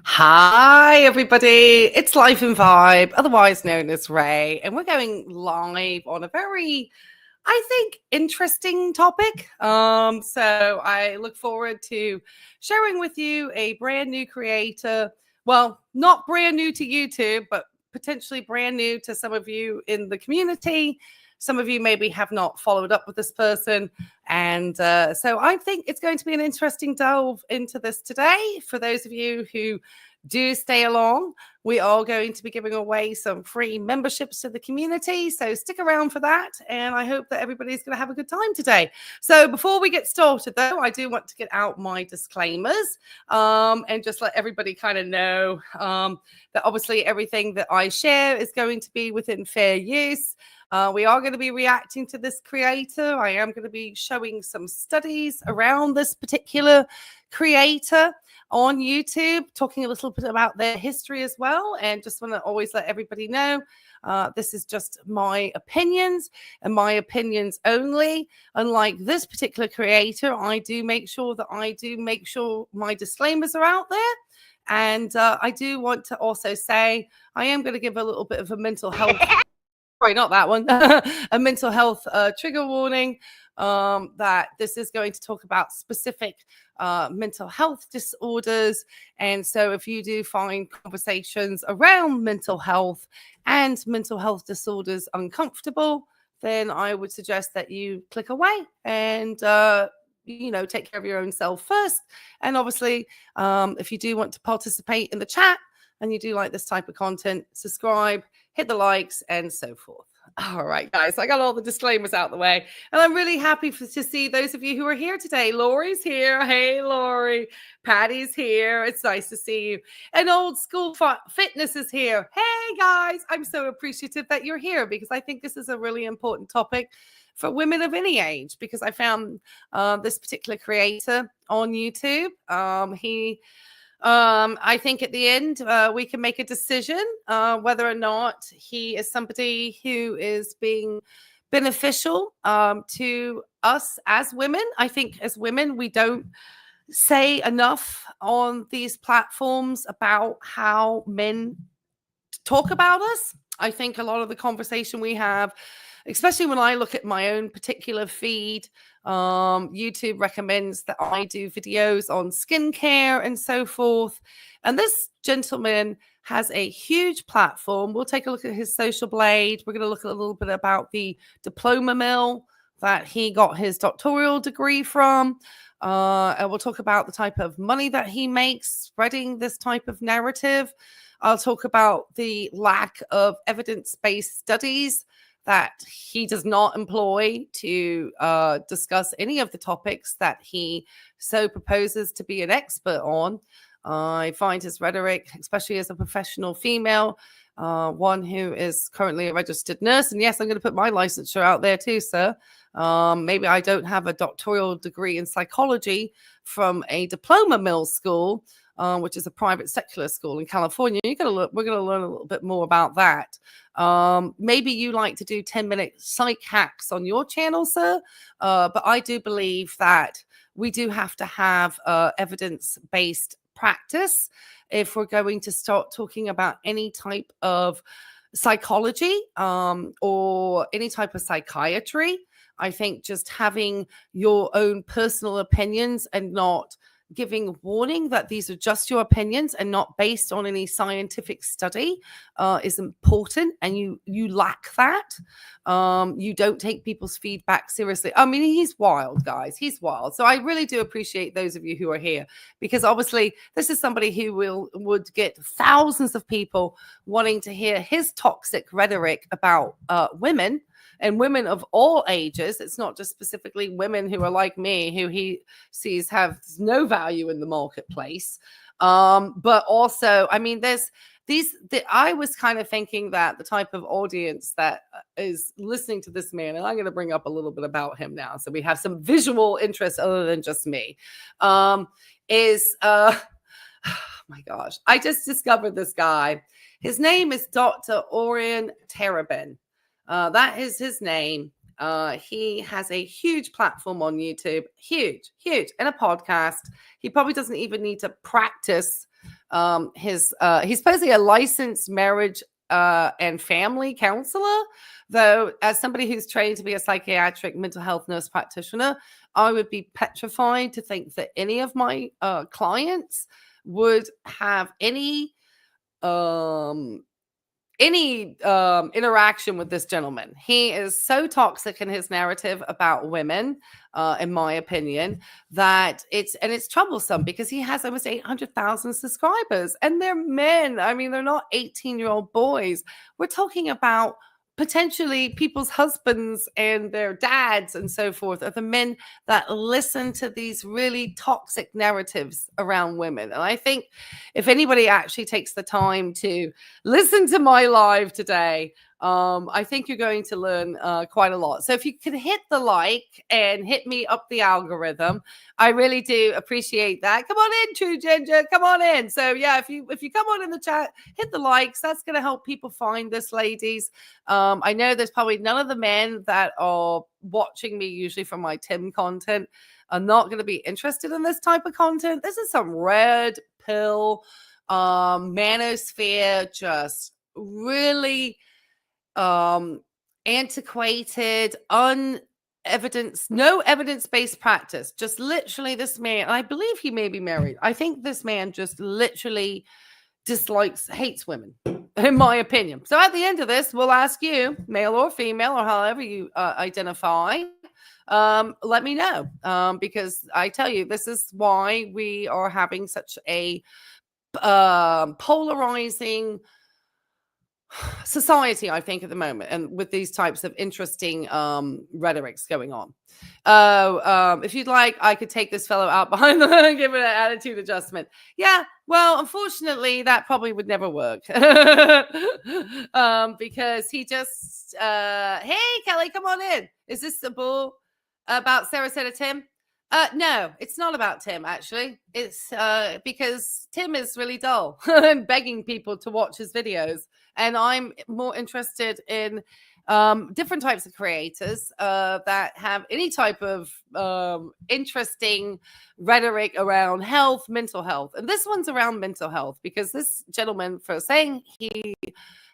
Hi, everybody. It's Life and Vibe, otherwise known as Ray, and we're going live on a very, I think, interesting topic. So I look forward to sharing with you a brand new creator. Well, not brand new to YouTube, but potentially brand new to some of you in the community. Some of you maybe have not followed up with this person. And so I think it's going to be an interesting delve into this today. For those of you who do stay along, we are going to be giving away some free memberships to the community. So stick around for that. And I hope that everybody's going to have a good time today. So before we get started, though, I do want to get out my disclaimers and just let everybody kind of know that obviously everything that I share is going to be within fair use. We are going to be reacting to this creator. I am going to be showing some studies around this particular creator on YouTube, talking a little bit about their history as well. And just want to always let everybody know this is just my opinions and my opinions only. Unlike this particular creator, I do make sure my disclaimers are out there. And I do want to also say I am going to give a little bit of a mental health sorry, not that one, a mental health trigger warning that this is going to talk about specific mental health disorders. And so if you do find conversations around mental health and mental health disorders uncomfortable, then I would suggest that you click away and take care of your own self first. And obviously, if you do want to participate in the chat and you do like this type of content, subscribe, hit the likes, and so forth. All right, guys, I got all the disclaimers out the way, and I'm really happy to see those of you who are here today. Lori's here. Hey, Lori. Patty's here. It's nice to see you. And Old School Fitness is here. Hey, guys, I'm so appreciative that you're here because I think this is a really important topic for women of any age, because I found this particular creator on YouTube. I think at the end, we can make a decision whether or not he is somebody who is being beneficial to us as women. I think as women, we don't say enough on these platforms about how men talk about us. I think a lot of the conversation we have, especially when I look at my own particular feed, YouTube recommends that I do videos on skincare and so forth. And this gentleman has a huge platform. We'll take a look at his social blade. We're going to look at a little bit about the diploma mill that he got his doctoral degree from. And we'll talk about the type of money that he makes spreading this type of narrative. I'll talk about the lack of evidence-based studies that he does not employ to discuss any of the topics that he so proposes to be an expert on. I find his rhetoric, especially as a professional female, one who is currently a registered nurse. And yes, I'm going to put my licensure out there too, sir. Maybe I don't have a doctoral degree in psychology from a diploma mill school, which is a private secular school in California. We're going to learn a little bit more about that. Maybe you like to do 10-minute psych hacks on your channel, sir. But I do believe that we do have to have evidence-based practice if we're going to start talking about any type of psychology or any type of psychiatry. I think just having your own personal opinions and not giving warning that these are just your opinions and not based on any scientific study is important, and you lack that. You don't take people's feedback seriously. I mean, he's wild, guys. He's wild. So I really do appreciate those of you who are here, because obviously this is somebody who would get thousands of people wanting to hear his toxic rhetoric about women. And women of all ages. It's not just specifically women who are like me, who he sees have no value in the marketplace. But also, I mean, I was kind of thinking that the type of audience that is listening to this man, and I'm going to bring up a little bit about him now, so we have some visual interest other than just me, oh my gosh, I just discovered this guy. His name is Dr. Orion Terabin. That is his name. He has a huge platform on YouTube, huge, and a podcast. He probably doesn't even need to practice He's supposedly a licensed marriage and family counselor, though as somebody who's trained to be a psychiatric mental health nurse practitioner, I would be petrified to think that any of my clients would have any interaction with this gentleman. He is so toxic in his narrative about women, in my opinion, that it's troublesome because he has almost 800,000 subscribers and they're men. I mean, they're not 18-year-old boys. We're talking about potentially people's husbands and their dads and so forth are the men that listen to these really toxic narratives around women. And I think if anybody actually takes the time to listen to my live today, I think you're going to learn quite a lot. So if you could hit the like and hit me up the algorithm, I really do appreciate that. Come on in, True Ginger. Come on in. So yeah, if you come on in the chat, hit the likes. That's going to help people find this, ladies. I know there's probably none of the men that are watching me usually from my Tim content are not going to be interested in this type of content. This is some red pill manosphere, just really antiquated, no evidence-based practice. Just literally this man, and I believe he may be married. I think this man just literally hates women, in my opinion. So at the end of this, we'll ask you, male or female, or however you identify, let me know. Because I tell you, this is why we are having such a polarizing society, I think, at the moment, and with these types of interesting rhetorics going on. If you'd like, I could take this fellow out behind the and give it an attitude adjustment. Yeah, well, unfortunately, that probably would never work. Because he just hey, Kelly, come on in. Is this the bull about Sarasota Tim? No, it's not about Tim, actually. It's because Tim is really dull and begging people to watch his videos. And I'm more interested in different types of creators that have any type of interesting rhetoric around health, mental health. And this one's around mental health because this gentleman, for saying he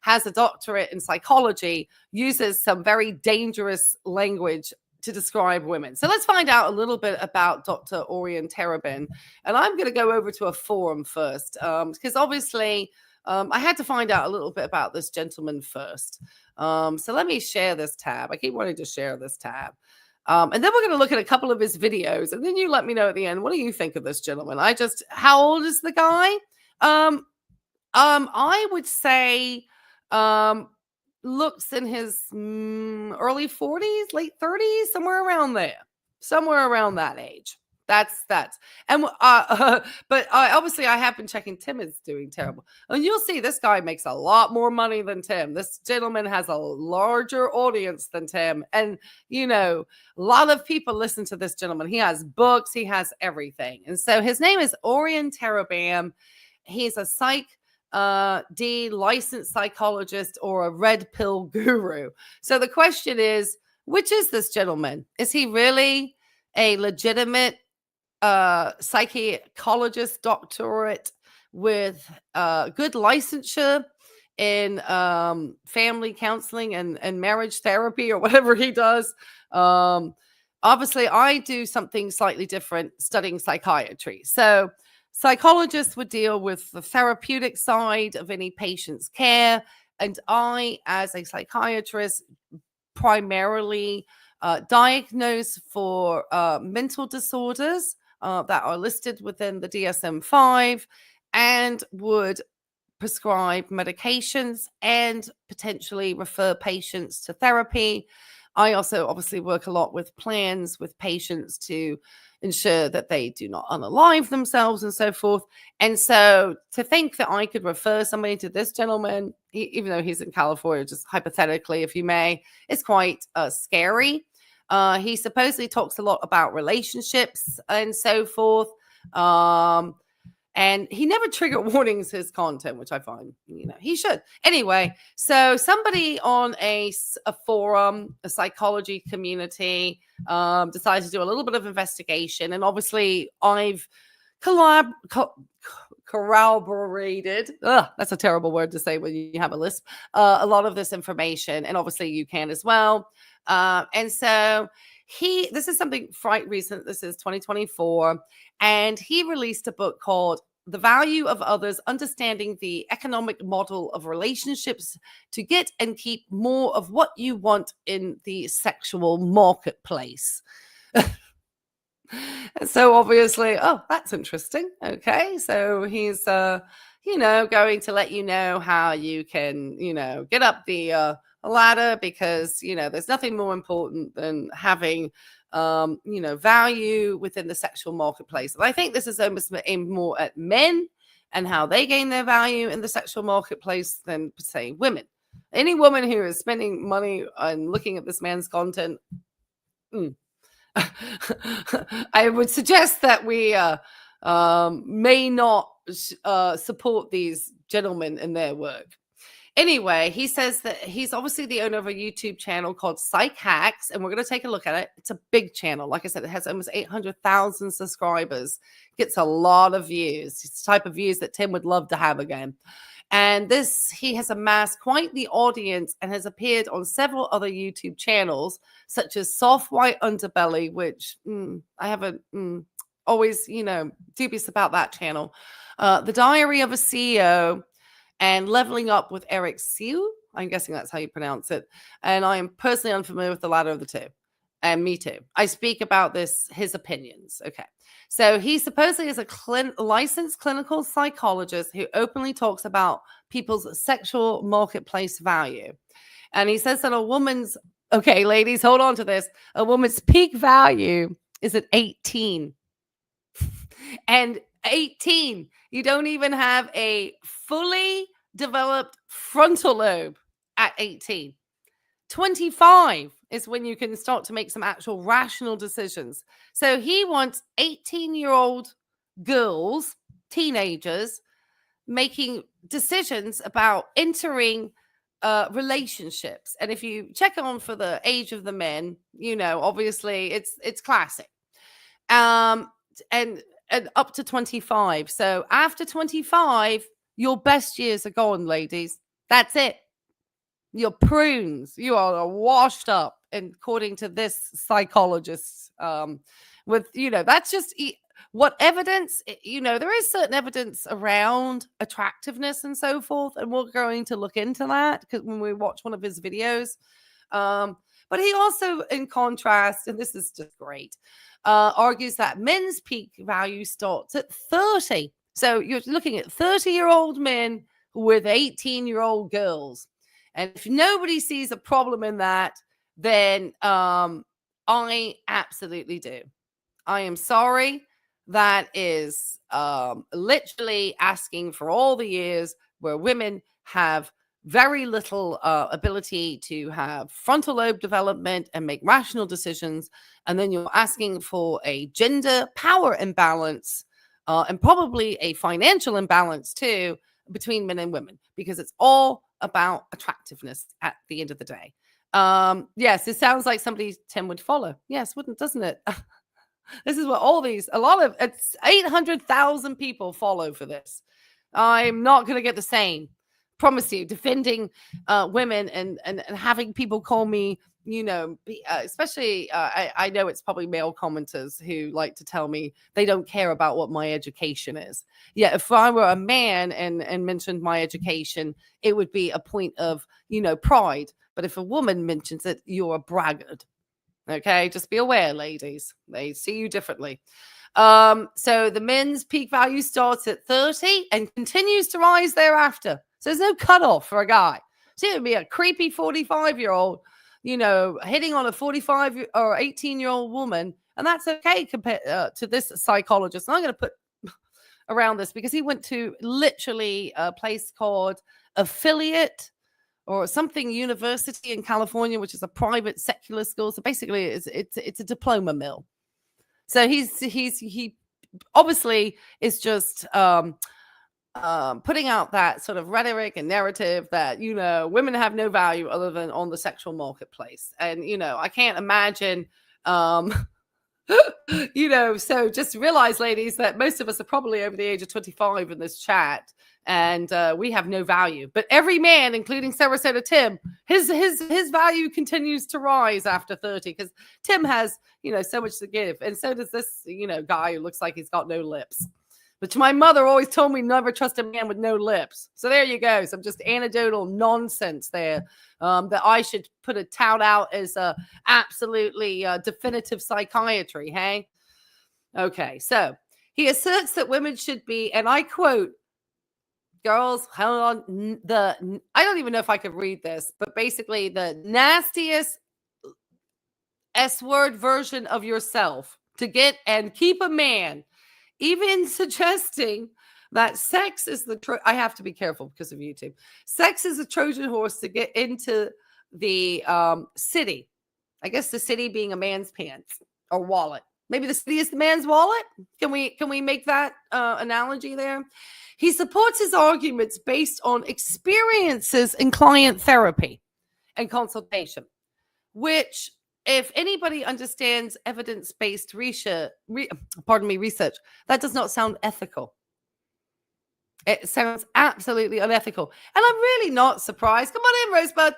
has a doctorate in psychology, uses some very dangerous language to describe women. So let's find out a little bit about Dr. Orion Terabin. And I'm going to go over to a forum first because obviously I had to find out a little bit about this gentleman first. So let me share this tab. I keep wanting to share this tab. And then we're going to look at a couple of his videos. And then you let me know at the end, what do you think of this gentleman? How old is the guy? I would say looks in his early 40s, late 30s, somewhere around that age. That's and but obviously I have been checking. Tim is doing terrible, and you'll see this guy makes a lot more money than Tim. This gentleman has a larger audience than Tim, and a lot of people listen to this gentleman. He has books, he has everything, and so his name is Orion Terabin. He's a psych D licensed psychologist or a red pill guru. So the question is, which is this gentleman? Is he really a legitimate psychologist doctorate with good licensure in family counseling and marriage therapy or whatever he does? Obviously, I do something slightly different, studying psychiatry. So psychologists would deal with the therapeutic side of any patient's care. And I, as a psychiatrist, primarily diagnose for mental disorders that are listed within the DSM-5 and would prescribe medications and potentially refer patients to therapy. I also obviously work a lot with plans with patients to ensure that they do not unalive themselves and so forth. And so to think that I could refer somebody to this gentleman, even though he's in California, just hypothetically, if you may, is quite scary. He supposedly talks a lot about relationships and so forth. And he never trigger warnings his content, which I find, he should. Anyway, so somebody on a forum, a psychology community, decided to do a little bit of investigation. And obviously I've corroborated. That's a terrible word to say when you have a lisp. A lot of this information, and obviously you can as well. And so this is something quite recent. This is 2024, and he released a book called The Value of Others, Understanding the Economic Model of Relationships to Get and Keep More of What You Want in the Sexual Marketplace. And so obviously, that's interesting. Okay. So he's, going to let you know how you can, get up the ladder, because, there's nothing more important than having, value within the sexual marketplace. And I think this is almost aimed more at men and how they gain their value in the sexual marketplace than, say, women. Any woman who is spending money on looking at this man's content, I would suggest that we may not support these gentlemen in their work. Anyway, he says that he's obviously the owner of a YouTube channel called Psych Hacks, and we're going to take a look at it. It's a big channel. Like I said, it has almost 800,000 subscribers. Gets a lot of views. It's the type of views that Tim would love to have again. And he has amassed quite the audience and has appeared on several other YouTube channels, such as Soft White Underbelly, which I haven't always, dubious about that channel. The Diary of a CEO and Leveling Up with Eric Siu. I'm guessing that's how you pronounce it. And I am personally unfamiliar with the latter of the two. And me too. I speak about his opinions. Okay. So he supposedly is a licensed clinical psychologist who openly talks about people's sexual marketplace value. And he says that okay, ladies, hold on to this. A woman's peak value is at 18. And 18, you don't even have a fully developed frontal lobe at 18. 25 is when you can start to make some actual rational decisions. So he wants 18-year-old girls, teenagers, making decisions about entering relationships. And if you check on for the age of the men, obviously it's classic. And up to 25. So after 25, your best years are gone, ladies. That's it. You're prunes. You are washed up, according to this psychologist. That's just what evidence, there is certain evidence around attractiveness and so forth. And we're going to look into that because when we watch one of his videos. But he also, in contrast, and this is just great, argues that men's peak value starts at 30. So you're looking at 30-year-old men with 18-year-old girls. And if nobody sees a problem in that, then I absolutely do. I am sorry. That is literally asking for all the years where women have very little ability to have frontal lobe development and make rational decisions. And then you're asking for a gender power imbalance and probably a financial imbalance too between men and women, because it's all about attractiveness at the end of the day. Yes, it sounds like somebody Tim would follow. Yes, doesn't it? This is what it's 800,000 people follow for this. I'm not going to get the same. Promise you, defending women and having people call me, especially I know it's probably male commenters who like to tell me they don't care about what my education is. Yeah, if I were a man and mentioned my education, it would be a point of, pride. But if a woman mentions it, you're a braggart. Okay, just be aware, ladies. They see you differently. So the men's peak value starts at 30 and continues to rise thereafter. So there's no cutoff for a guy. So it would be a creepy 45-year-old, hitting on a 45 or 18-year-old woman. And that's okay compared to this psychologist. And I'm going to put around this because he went to literally a place called Affiliate or something university in California, which is a private secular school. So basically it's a diploma mill. So he obviously is just putting out that sort of rhetoric and narrative that, women have no value other than on the sexual marketplace. And, I can't imagine So just realize, ladies, that most of us are probably over the age of 25 in this chat, and we have no value. But every man, including Sarasota Tim, his value continues to rise after 30, because Tim has, so much to give. And so does this, guy who looks like he's got no lips. But my mother always told me never trust a man with no lips. So there you go. Some just anecdotal nonsense there, that I should put a tout out as absolutely definitive psychiatry, hey? Okay, so he asserts that women should be, and I quote, girls, hold on, I don't even know if I could read this, but basically the nastiest S-word version of yourself to get and keep a man, even suggesting that sex is I have to be careful because of YouTube. Sex is a Trojan horse to get into the city. I guess the city being a man's pants or wallet. Maybe the city is the man's wallet. Can we make that analogy there? He supports his arguments based on experiences in client therapy and consultation, which, if anybody understands evidence-based research, that does not sound ethical. It sounds absolutely unethical. And I'm really not surprised. Come on in, Rosebud.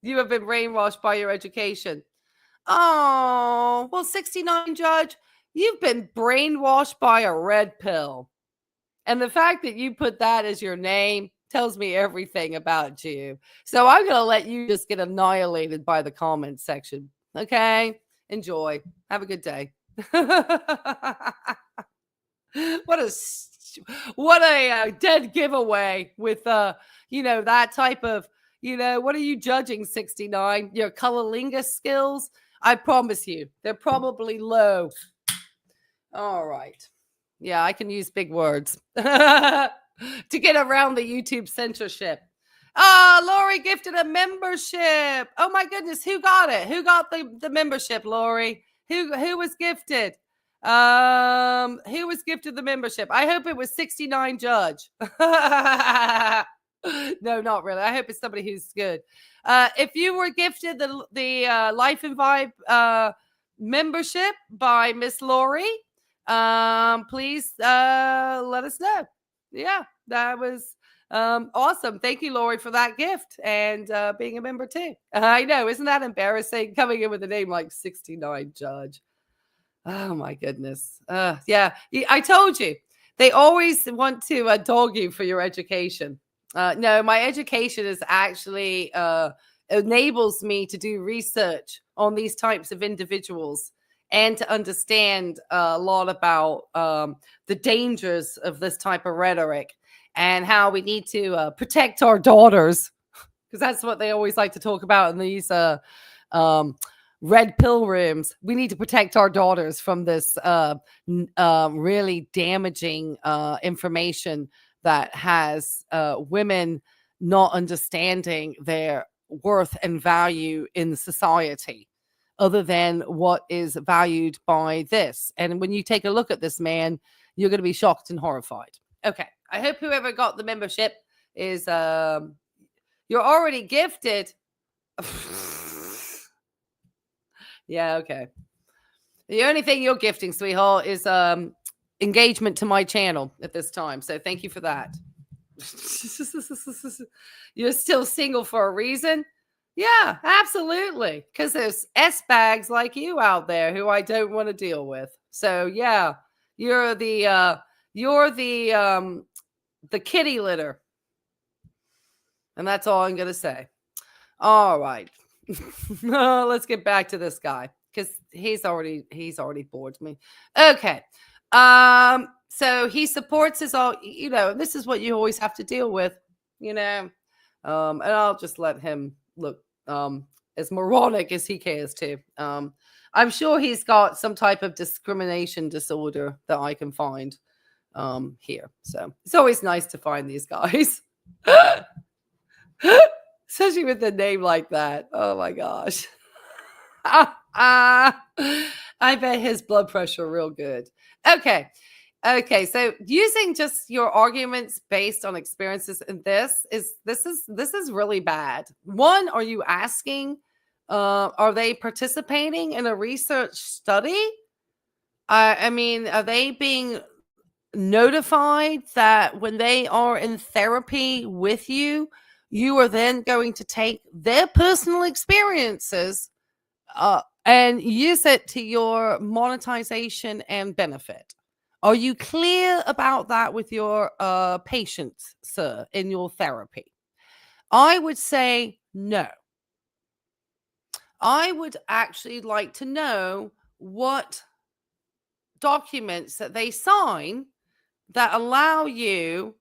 You have been brainwashed by your education. Oh, well, 69, Judge, you've been brainwashed by a red pill. And the fact that you put that as your name tells me everything about you. So I'm going to let you just get annihilated by the comment section. Okay? Enjoy. Have a good day. What a dead giveaway with, that type of, what are you judging, 69? Your cunnilingus skills? I promise you, they're probably low. All right. Yeah, I can use big words to get around the YouTube censorship. Oh, Lori gifted a membership. Oh my goodness, who got it? Who got the membership, Lori? Who was gifted? Who was gifted the membership? I hope it was 69 Judge. No, not really. I hope it's somebody who's good. If you were gifted the Life and Vibe membership by Miss Lori, please let us know. Yeah, that was awesome. Thank you, Lori, for that gift and being a member too. I know, isn't that embarrassing, coming in with a name like 69 Judge? Oh my goodness. Yeah, I told you, they always want to dog you for your education. No, my education is actually enables me to do research on these types of individuals and to understand a lot about the dangers of this type of rhetoric and how we need to protect our daughters, because that's what they always like to talk about in these red pill rooms. We need to protect our daughters from this really damaging information that has women not understanding their worth and value in society, other than what is valued by this. And when you take a look at this man, you're going to be shocked and horrified. Okay, I hope whoever got the membership is you're already gifted. Yeah, okay. The only thing you're gifting, sweetheart, is engagement to my channel at this time. So thank you for that. You're still single for a reason? Yeah, absolutely. Because there's S-bags like you out there who I don't want to deal with. So yeah, you're the kitty litter. And that's all I'm gonna say. All right. Let's get back to this guy, because he's already bored me. Okay. So he supports his all, this is what you always have to deal with, and I'll just let him look as moronic as he cares to. I'm sure he's got some type of discrimination disorder that I can find here. So it's always nice to find these guys. Especially with a name like that. Oh my gosh. I bet his blood pressure real good. Okay. So using just your arguments based on experiences in this is really bad. One, are you asking Are they participating in a research study? I mean, are they being notified that when they are in therapy with you, you are then going to take their personal experiences and use it to your monetization and benefit? Are you clear about that with your patients, sir, in your therapy? I would say no. I would actually like to know what documents that they sign that allow you.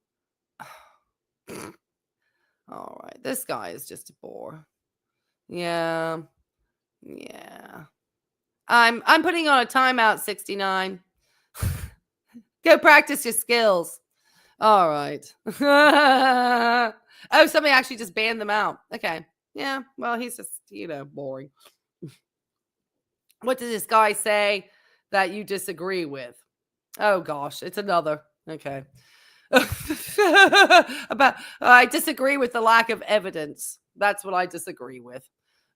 All right, this guy is just a bore. Yeah. I'm putting on a timeout, 69. Go practice your skills. All right. Oh, somebody actually just banned them out. Okay. Yeah. Well, he's just, boring. What does this guy say that you disagree with? Oh gosh, it's another. Okay. I disagree with the lack of evidence. That's what I disagree with.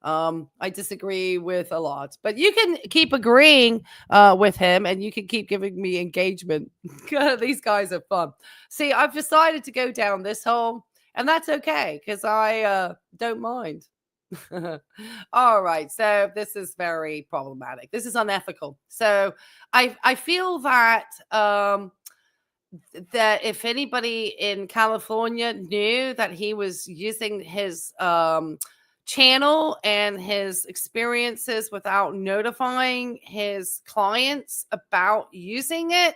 I disagree with a lot, but you can keep agreeing with him, and you can keep giving me engagement. These guys are fun. See, I've decided to go down this hole, and that's okay because I don't mind. All right, so this is very problematic. This is unethical. So I feel that that if anybody in California knew that he was using his channel and his experiences without notifying his clients about using it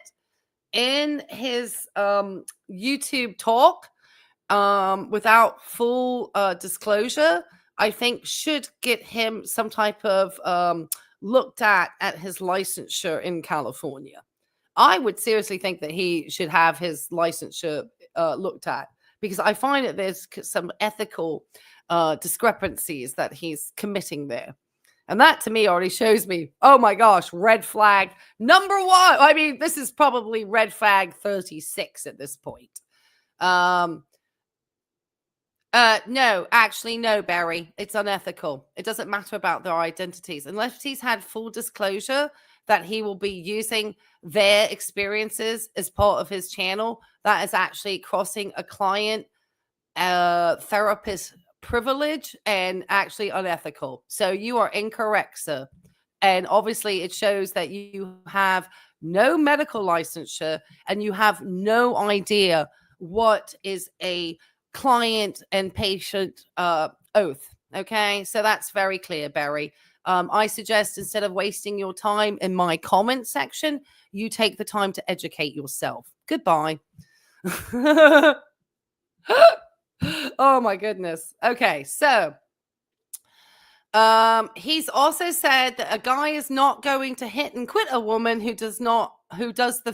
in his YouTube talk without full disclosure, I think should get him some type of looked at his licensure in California. I would seriously think that he should have his licensure looked at, because I find that there's some ethical discrepancies that he's committing there. And that to me already shows me, oh my gosh, red flag number 1. I mean, this is probably red flag 36 at this point. No, actually, no, Barry. It's unethical. It doesn't matter about their identities. Unless he's had full disclosure that he will be using their experiences as part of his channel, that is actually crossing a client therapist privilege and actually unethical. So you are incorrect, sir. And obviously it shows that you have no medical licensure and you have no idea what is a client and patient oath. Okay, so that's very clear, Barry. I suggest instead of wasting your time in my comment section, you take the time to educate yourself. Goodbye. Oh my goodness. Okay, so he's also said that a guy is not going to hit and quit a woman who does the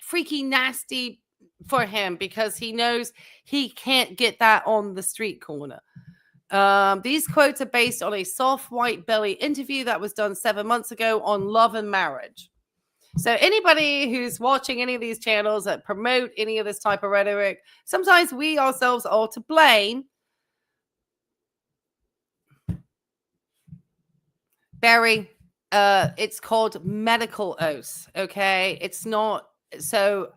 freaky nasty for him, because he knows he can't get that on the street corner. These quotes are based on a soft white belly interview that was done 7 months ago on love and marriage. So anybody who's watching any of these channels that promote any of this type of rhetoric, sometimes we ourselves are to blame. Barry, it's called medical oaths, okay? It's not, so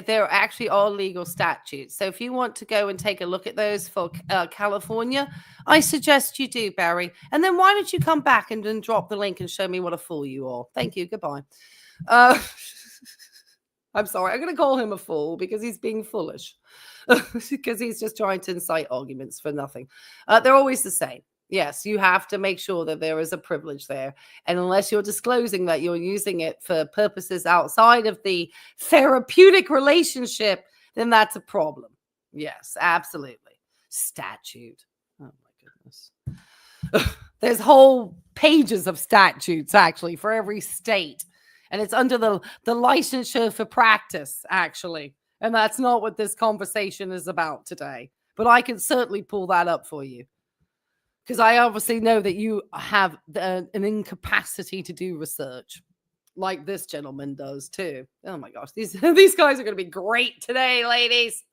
there actually are legal statutes. So if you want to go and take a look at those for California, I suggest you do, Barry. And then why don't you come back and then drop the link and show me what a fool you are? Thank you. Goodbye. I'm sorry. I'm going to call him a fool because he's being foolish. Because he's just trying to incite arguments for nothing. They're always the same. Yes, you have to make sure that there is a privilege there. And unless you're disclosing that you're using it for purposes outside of the therapeutic relationship, then that's a problem. Yes, absolutely. Statute. Oh my goodness. There's whole pages of statutes actually for every state. And it's under the licensure for practice, actually. And that's not what this conversation is about today. But I can certainly pull that up for you, because I obviously know that you have an incapacity to do research, like this gentleman does too. Oh my gosh, these guys are going to be great today, ladies.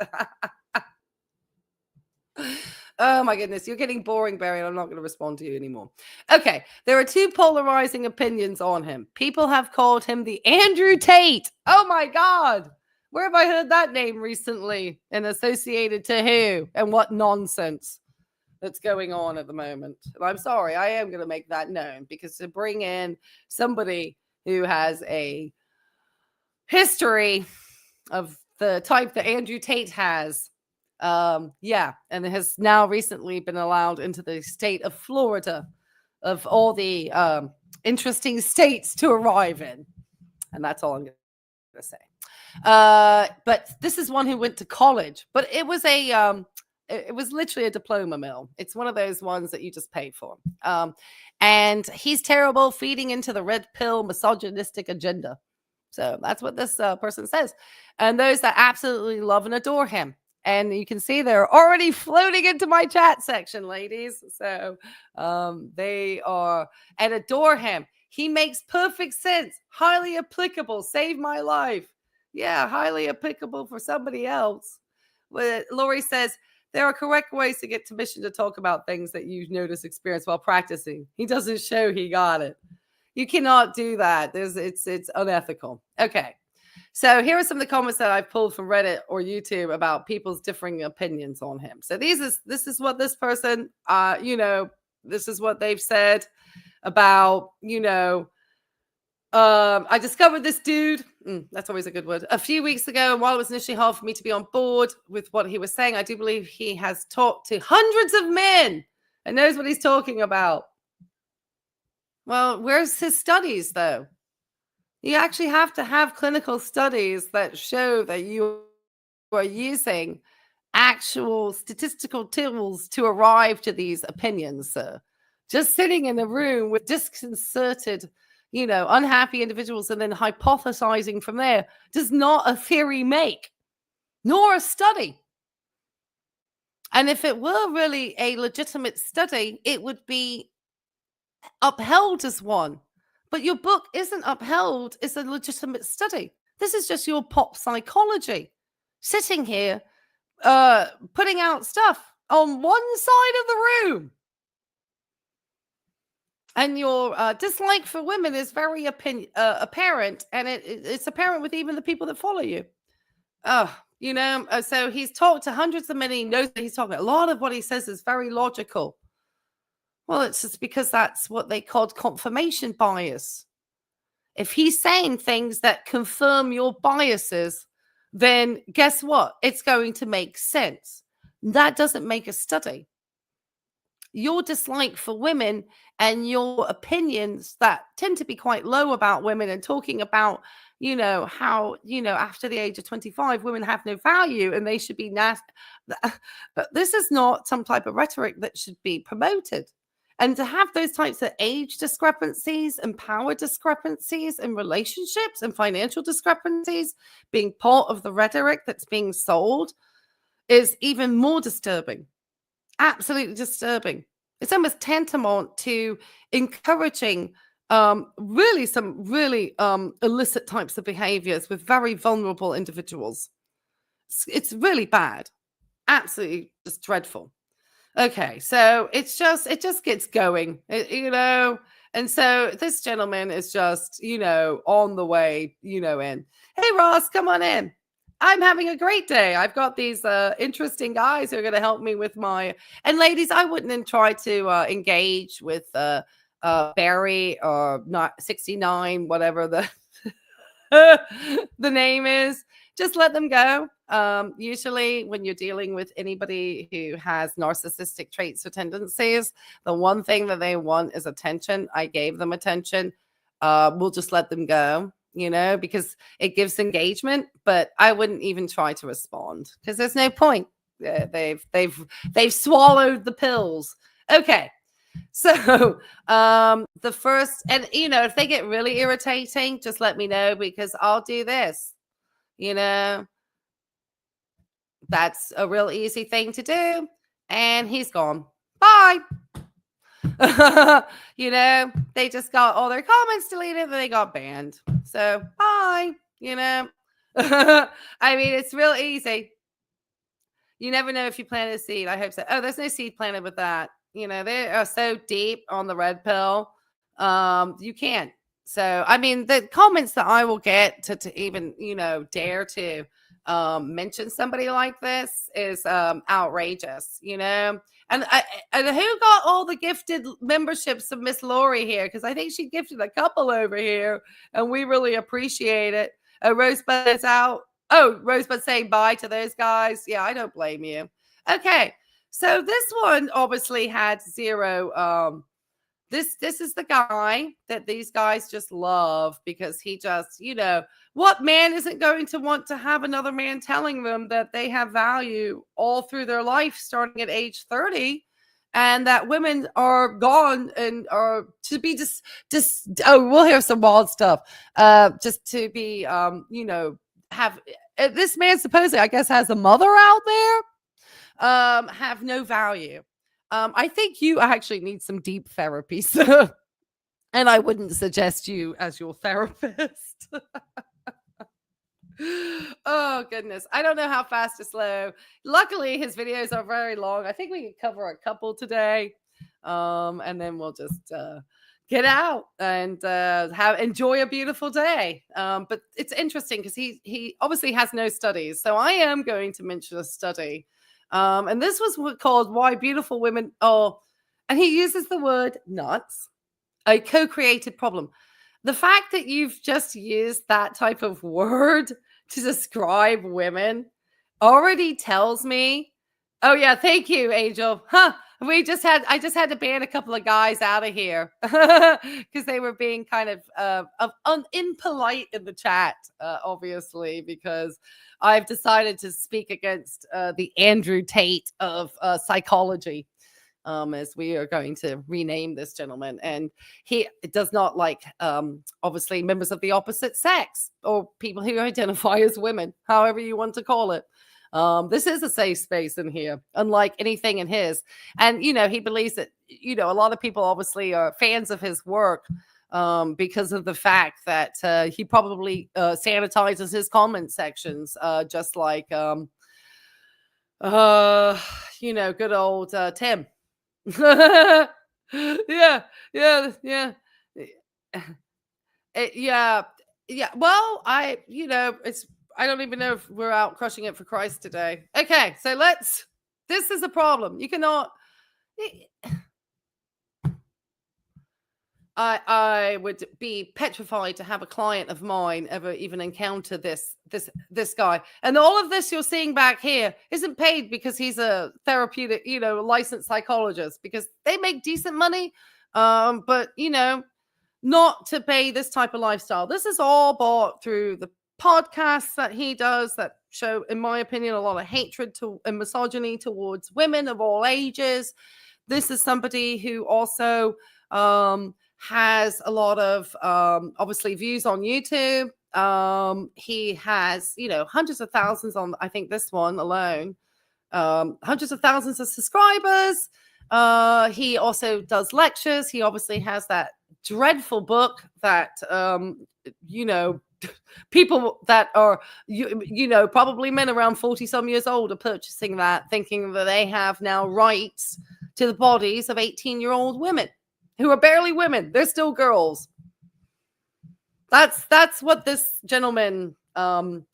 Oh my goodness, you're getting boring, Barry, and I'm not going to respond to you anymore. Okay, there are two polarizing opinions on him. People have called him the Andrew Tate. Oh my God. Where have I heard that name recently and associated to who and what nonsense that's going on at the moment? And I'm sorry, I am going to make that known, because to bring in somebody who has a history of the type that Andrew Tate has, and has now recently been allowed into the state of Florida, of all the interesting states to arrive in. And that's all I'm going to say. But this is one who went to college, but it was it was literally a diploma mill. It's one of those ones that you just pay for. And he's terrible, feeding into the red pill misogynistic agenda. So that's what this person says. And those that absolutely love and adore him. And you can see they're already floating into my chat section, ladies. So they are and adore him. He makes perfect sense. Highly applicable. Saved my life. Yeah, highly applicable for somebody else. Lori says, there are correct ways to get permission to talk about things that you notice experience while practicing. He doesn't show he got it. You cannot do that. It's unethical. Okay. So here are some of the comments that I've pulled from Reddit or YouTube about people's differing opinions on him. So this is what this person, this is what they've said about, I discovered this dude. That's always a good word. A few weeks ago, and while it was initially hard for me to be on board with what he was saying, I do believe he has talked to hundreds of men and knows what he's talking about. Well, where's his studies, though? You actually have to have clinical studies that show that you are using actual statistical tools to arrive to these opinions, sir. Just sitting in a room with disconcerted, unhappy individuals and then hypothesizing from there does not a theory make, nor a study. And if it were really a legitimate study, it would be upheld as one. But your book isn't upheld as a legitimate study. This is just your pop psychology sitting here putting out stuff on one side of the room. And your dislike for women is very apparent, and it's apparent with even the people that follow you. So he's talked to hundreds of men. He knows that he's talking. A lot of what he says is very logical. Well, it's just because that's what they called confirmation bias. If he's saying things that confirm your biases, then guess what? It's going to make sense. That doesn't make a study. Your dislike for women and your opinions that tend to be quite low about women and talking about, how, after the age of 25, women have no value and they should be nasty. But this is not some type of rhetoric that should be promoted. And to have those types of age discrepancies and power discrepancies and relationships and financial discrepancies being part of the rhetoric that's being sold is even more disturbing. Absolutely disturbing. It's almost tantamount to encouraging really illicit types of behaviors with very vulnerable individuals. It's really bad. Absolutely just dreadful. Okay, so it just gets going, and so this gentleman is just, on the way, in. Hey, Ross, come on in. I'm having a great day. I've got these interesting guys who are going to help me with and ladies, I wouldn't try to engage with Barry or not 69, whatever the the name is. Just let them go. Usually when you're dealing with anybody who has narcissistic traits or tendencies, the one thing that they want is attention. I gave them attention. We'll just let them go, because it gives engagement, but I wouldn't even try to respond because there's no point. They've swallowed the pills. Okay. So the first, and if they get really irritating, just let me know because I'll do this. That's a real easy thing to do. And he's gone. Bye. They just got all their comments deleted and they got banned. So bye. I mean, it's real easy. You never know if you planted a seed. I hope so. Oh, there's no seed planted with that. They are so deep on the red pill. You can't. So, I mean, the comments that I will get to even, dare to mention somebody like this is outrageous, And who got all the gifted memberships of Miss Lori here? Because I think she gifted a couple over here, and we really appreciate it. Oh, Rosebud is out. Oh, Rosebud saying bye to those guys. Yeah, I don't blame you. Okay, so this one obviously had zero. This is the guy that these guys just love because he just, what man isn't going to want to have another man telling them that they have value all through their life, starting at age 30, and that women are gone and are to be just we'll hear some wild stuff. Just to be, have this man supposedly, I guess, has a mother out there, have no value. I think you actually need some deep therapy, sir. And I wouldn't suggest you as your therapist. Oh, goodness. I don't know how fast or slow. Luckily, his videos are very long. I think we can cover a couple today. And then we'll just get out and enjoy a beautiful day. But it's interesting because he obviously has no studies. So I am going to mention a study. And this was called Why Beautiful Women Are, and he uses the word nuts, a co-created problem. The fact that you've just used that type of word to describe women already tells me, oh yeah, thank you, Angel. I just had to ban a couple of guys out of here because they were being kind of impolite in the chat, obviously, because I've decided to speak against the Andrew Tate of psychology, as we are going to rename this gentleman. And he does not like, obviously, members of the opposite sex or people who identify as women, however you want to call it. This is a safe space in here, unlike anything in his. And, he believes that, a lot of people obviously are fans of his work because of the fact that he probably sanitizes his comment sections, just like, good old Tim. Yeah. Well, I don't even know if we're out crushing it for Christ today. Okay, so this is a problem. You cannot. I would be petrified to have a client of mine ever even encounter this guy. And all of this you're seeing back here isn't paid because he's a therapeutic, licensed psychologist, because they make decent money. But not to pay this type of lifestyle. This is all bought through the podcasts that he does that show, in my opinion, a lot of hatred and misogyny towards women of all ages. This is somebody who also has a lot of obviously views on YouTube. He has hundreds of thousands on, I think, this one alone, hundreds of thousands of subscribers. He also does lectures. He obviously has that dreadful book that people that are probably men around 40 some years old are purchasing that, thinking that they have now rights to the bodies of 18-year-old women who are barely women. They're still girls. That's what this gentleman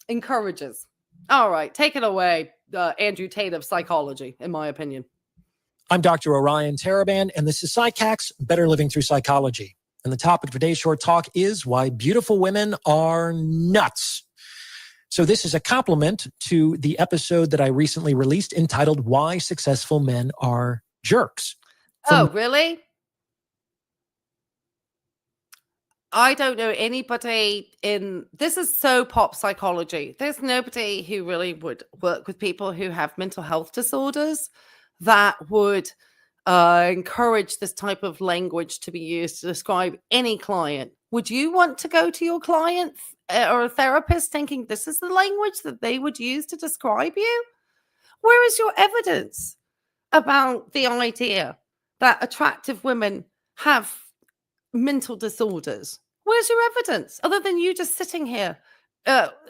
encourages. All right, take it away, Andrew Tate of psychology, in my opinion. I'm Dr. Orion Taraban, and this is PsycHacks, Better Living Through Psychology. And the topic of today's short talk is why beautiful women are nuts. So this is a compliment to the episode that I recently released entitled Why Successful Men Are Jerks. Really? I don't know anybody this is so pop psychology. There's nobody who really would work with people who have mental health disorders that would encourage this type of language to be used to describe any client. Would you want to go to your client or a therapist thinking this is the language that they would use to describe you? Where is your evidence about the idea that attractive women have mental disorders? Where's your evidence other than you just sitting here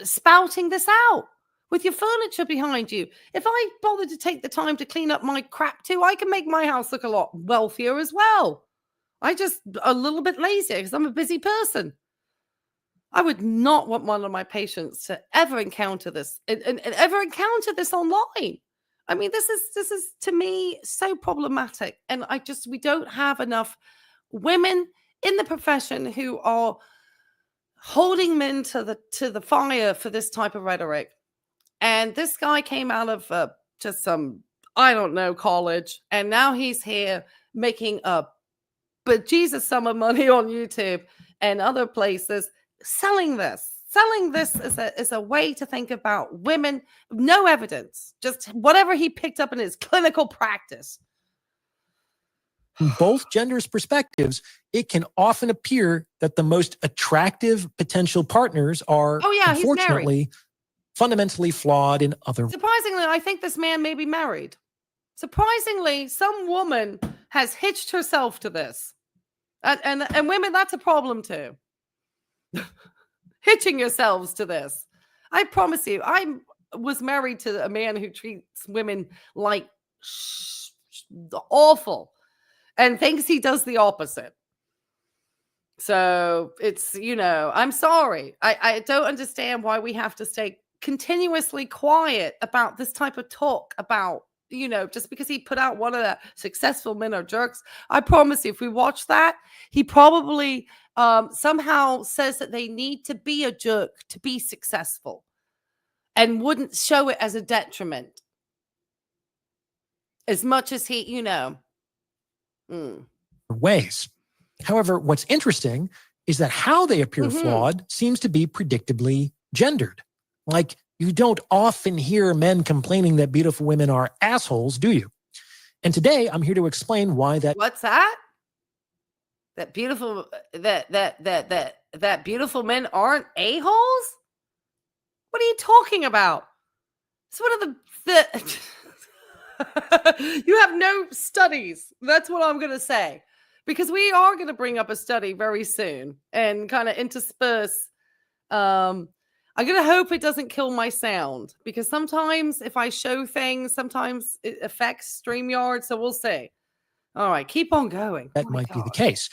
spouting this out? with your furniture behind you. If I bother to take the time to clean up my crap too, I can make my house look a lot wealthier as well. I just a little bit lazy because I'm a busy person. I would not want one of my patients to ever encounter this and ever encounter this online. I mean, this is to me so problematic. And we don't have enough women in the profession who are holding men to the fire for this type of rhetoric. And this guy came out of just some, I don't know, college, and now he's here making but Jesus summer money on YouTube and other places, selling this as a way to think about women. No evidence, just whatever he picked up in his clinical practice. From both genders' perspectives, it can often appear that the most attractive potential partners are, unfortunately, fundamentally flawed in other ways. Surprisingly, I think this man may be married. Surprisingly, some woman has hitched herself to this. And women, that's a problem too. Hitching yourselves to this. I promise you, I was married to a man who treats women like awful and thinks he does the opposite. So it's, I'm sorry. I don't understand why we have to stay continuously quiet about this type of talk about, just because he put out one of the successful men are jerks. I promise you, if we watch that, he probably somehow says that they need to be a jerk to be successful and wouldn't show it as a detriment as much as he, ways. However, what's interesting is that how they appear flawed seems to be predictably gendered. Like, you don't often hear men complaining that beautiful women are assholes, do you? And today I'm here to explain why that. What's that? That beautiful men aren't a-holes? What are you talking about? It's one of the you have no studies. That's what I'm going to say. Because we are going to bring up a study very soon and kind of intersperse. I'm going to hope it doesn't kill my sound, because sometimes if I show things, sometimes it affects StreamYard. So we'll see. All right, keep on going. That might be the case.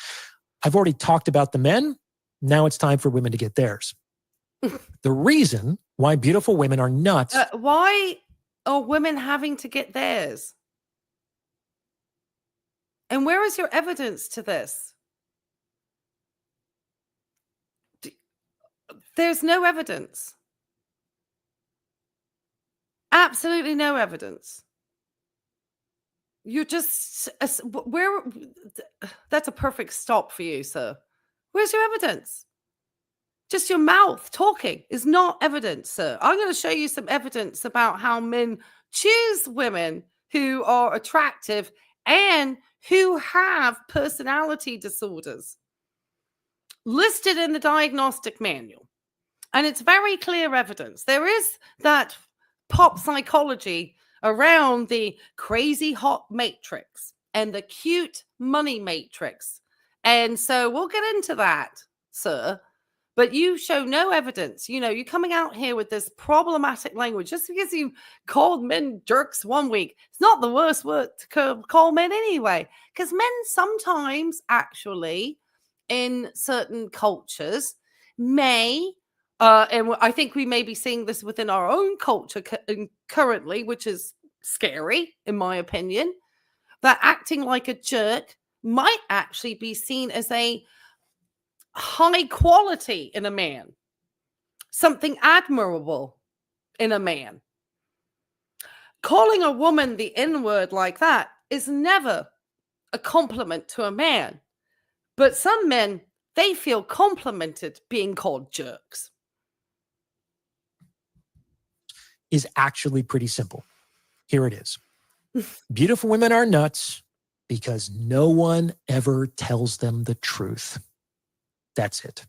I've already talked about the men. Now it's time for women to get theirs. The reason why beautiful women are nuts. Why are women having to get theirs? And where is your evidence to this? There's no evidence. Absolutely no evidence. You're just, that's a perfect stop for you, sir. Where's your evidence? Just your mouth talking is not evidence, sir. I'm going to show you some evidence about how men choose women who are attractive and who have personality disorders listed in the diagnostic manual. And it's very clear evidence. There is that pop psychology around the crazy hot matrix and the cute money matrix. And so we'll get into that, sir. But you show no evidence. You're coming out here with this problematic language just because you called men jerks one week. It's not the worst word to call men anyway. Because men sometimes actually, in certain cultures, may, and I think we may be seeing this within our own culture currently, which is scary, in my opinion, that acting like a jerk might actually be seen as a high quality in a man, something admirable in a man. Calling a woman the N-word like that is never a compliment to a man. But some men, they feel complimented being called jerks. Is actually pretty simple. Here it is. Beautiful women are nuts because no one ever tells them the truth. That's it.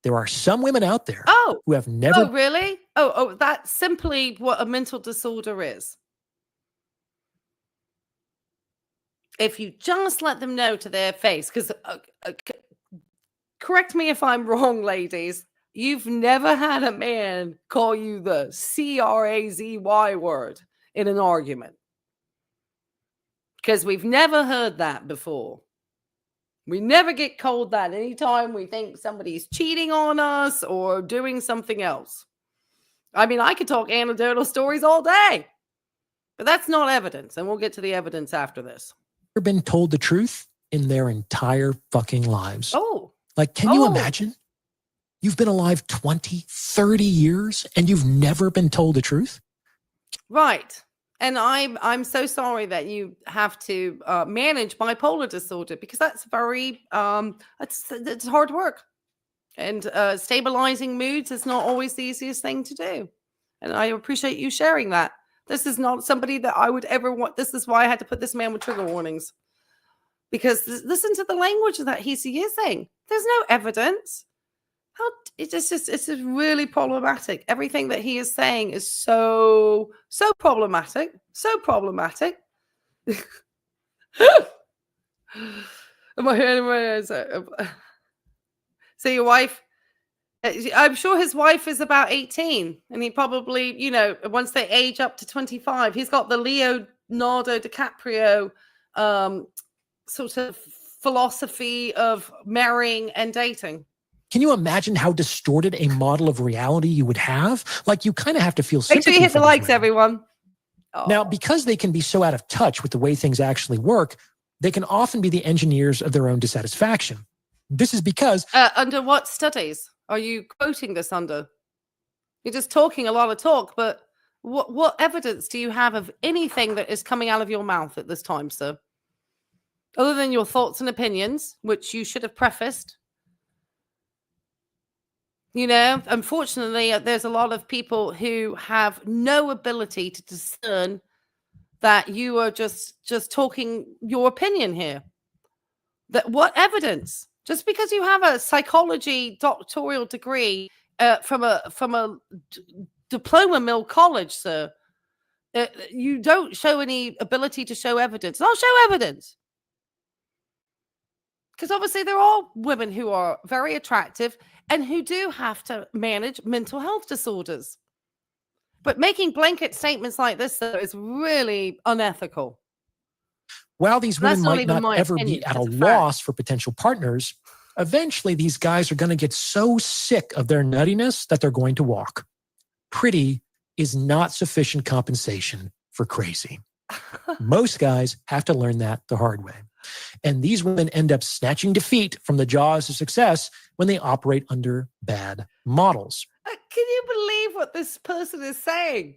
There are some women out there who have never. Oh, really? Oh, that's simply what a mental disorder is. If you just let them know to their face, because correct me if I'm wrong, ladies, you've never had a man call you the C-R-A-Z-Y word in an argument. Because we've never heard that before. We never get called that anytime we think somebody's cheating on us or doing something else. I mean, I could talk anecdotal stories all day, but that's not evidence. And we'll get to the evidence after this. Never been told the truth in their entire fucking lives. Oh. Like, can you imagine? You've been alive 20, 30 years and you've never been told the truth? Right. And I'm so sorry that you have to manage bipolar disorder, because that's very, it's hard work. And stabilizing moods is not always the easiest thing to do. And I appreciate you sharing that. This is not somebody that I would ever want. This is why I had to put this man with trigger warnings. Because listen to the language that he's using. There's no evidence. It's just really problematic. Everything that he is saying is so problematic. So problematic. So your wife, I'm sure his wife is about 18, and he probably, once they age up to 25, he's got the Leonardo DiCaprio sort of philosophy of marrying and dating. Can you imagine how distorted a model of reality you would have? Like, you kind of have to feel sympathy. Make sure you hit the likes, everyone. Oh. Now, because they can be so out of touch with the way things actually work, they can often be the engineers of their own dissatisfaction. This is because... under what studies are you quoting this under? You're just talking a lot of talk, but what evidence do you have of anything that is coming out of your mouth at this time, sir? Other than your thoughts and opinions, which you should have prefaced. Unfortunately, there's a lot of people who have no ability to discern that you are just talking your opinion here. That what evidence? Just because you have a psychology doctoral degree from a diploma mill college, sir, you don't show any ability to show evidence. I'll show evidence. Because obviously there are women who are very attractive and who do have to manage mental health disorders. But making blanket statements like this, though, is really unethical. While these women might not ever be at a loss for potential partners, eventually these guys are going to get so sick of their nuttiness that they're going to walk. Pretty is not sufficient compensation for crazy. Most guys have to learn that the hard way. And these women end up snatching defeat from the jaws of success when they operate under bad models. Can you believe what this person is saying?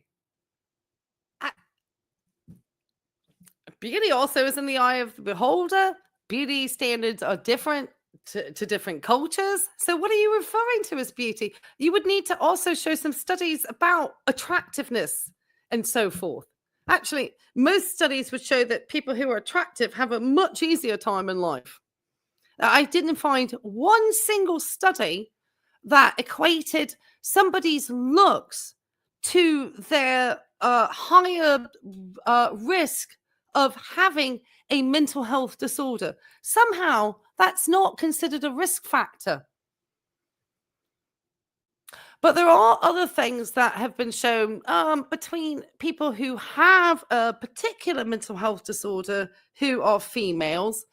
Beauty also is in the eye of the beholder. Beauty standards are different to different cultures. So what are you referring to as beauty? You would need to also show some studies about attractiveness and so forth. Actually, most studies would show that people who are attractive have a much easier time in life. I didn't find one single study that equated somebody's looks to their higher risk of having a mental health disorder. Somehow, that's not considered a risk factor. But there are other things that have been shown between people who have a particular mental health disorder who are females,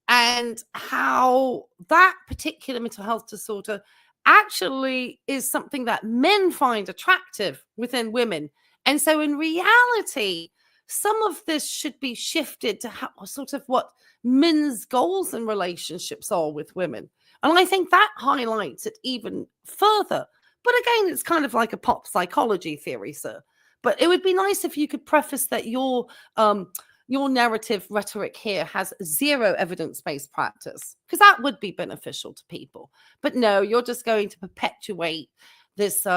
and how that particular mental health disorder actually is something that men find attractive within women. And so in reality, some of this should be shifted to sort of what men's goals and relationships are with women. And I think that highlights it even further. But again, it's kind of like a pop psychology theory, sir. But it would be nice if you could preface that your narrative rhetoric here has zero evidence-based practice, because that would be beneficial to people. But no, you're just going to perpetuate this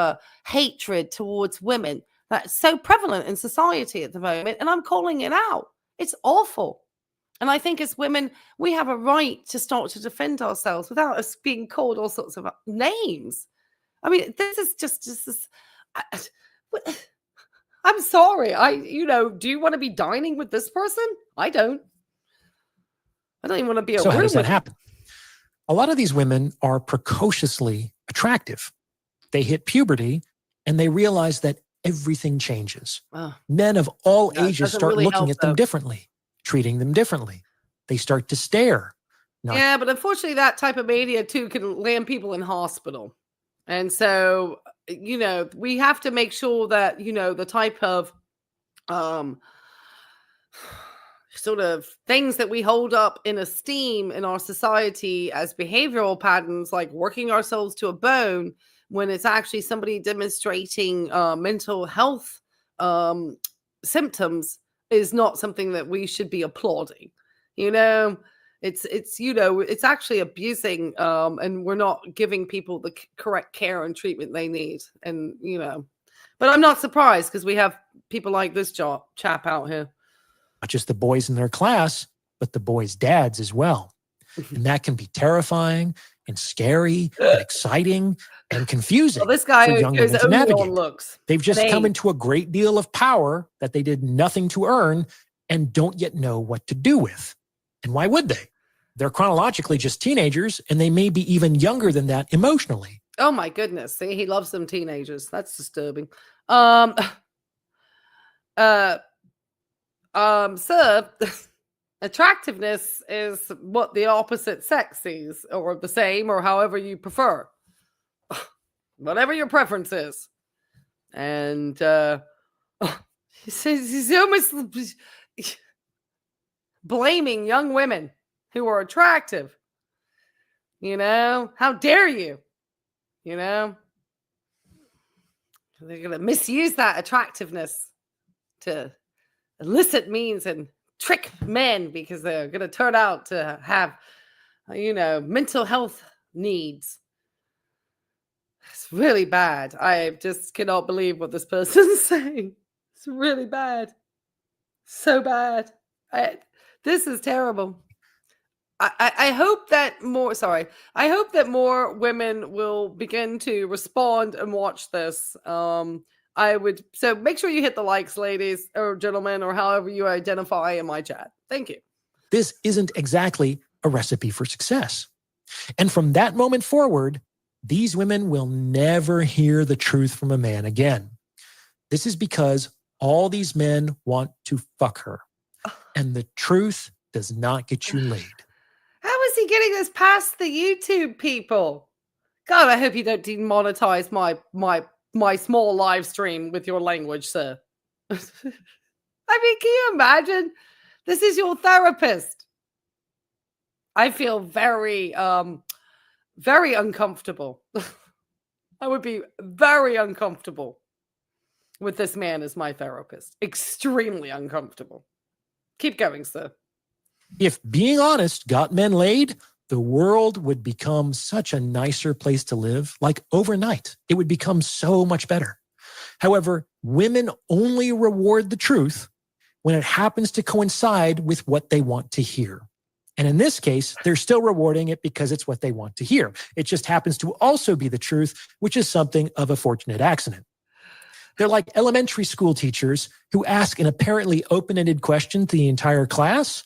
hatred towards women that's so prevalent in society at the moment. And I'm calling it out. It's awful. And I think as women, we have a right to start to defend ourselves without us being called all sorts of names. I mean, this is just this. I'm sorry. Do you want to be dining with this person? I don't even want to be. So how does that happen? A lot of these women are precociously attractive. They hit puberty and they realize that everything changes. Oh, Men of all that ages doesn't start really looking help, at them though. differently, treating them differently. They start to stare. Yeah, but unfortunately, that type of media too can land people in hospital. And so, we have to make sure that, the type of sort of things that we hold up in esteem in our society as behavioral patterns, like working ourselves to a bone, when it's actually somebody demonstrating mental health symptoms, is not something that we should be applauding. It's actually abusing, and we're not giving people the correct care and treatment they need. And but I'm not surprised, because we have people like this chap out here. Not just the boys in their class, but the boys' dads as well. And that can be terrifying and scary and exciting and confusing Well, this guy for young goes women to only navigate. on looks. They've just And come age. into a great deal of power that they did nothing to earn and don't yet know what to do with. And why would they? They're chronologically just teenagers, and they may be even younger than that emotionally. Oh my goodness. See, he loves them teenagers. That's disturbing. Sir, attractiveness is what the opposite sex sees, or the same, or however you prefer. Whatever your preference is. And he says he's almost blaming young women who are attractive. How dare you? They're going to misuse that attractiveness to illicit means and trick men, because they're going to turn out to have, mental health needs. It's really bad. I just cannot believe what this person's saying. It's really bad. So bad. This is terrible. I hope that I hope that more women will begin to respond and watch this. So make sure you hit the likes, ladies or gentlemen, or however you identify in my chat. Thank you. This isn't exactly a recipe for success. And from that moment forward, these women will never hear the truth from a man again. This is because all these men want to fuck her. And the truth does not get you laid. How is he getting this past the YouTube people? God, I hope you don't demonetize my small live stream with your language, sir. I mean, can you imagine? This is your therapist. I feel very, very uncomfortable. I would be very uncomfortable with this man as my therapist. Extremely uncomfortable. Keep going, sir. If being honest got men laid, the world would become such a nicer place to live, like overnight. It would become so much better. However, women only reward the truth when it happens to coincide with what they want to hear. And in this case, they're still rewarding it because it's what they want to hear. It just happens to also be the truth, which is something of a fortunate accident. They're like elementary school teachers who ask an apparently open-ended question to the entire class,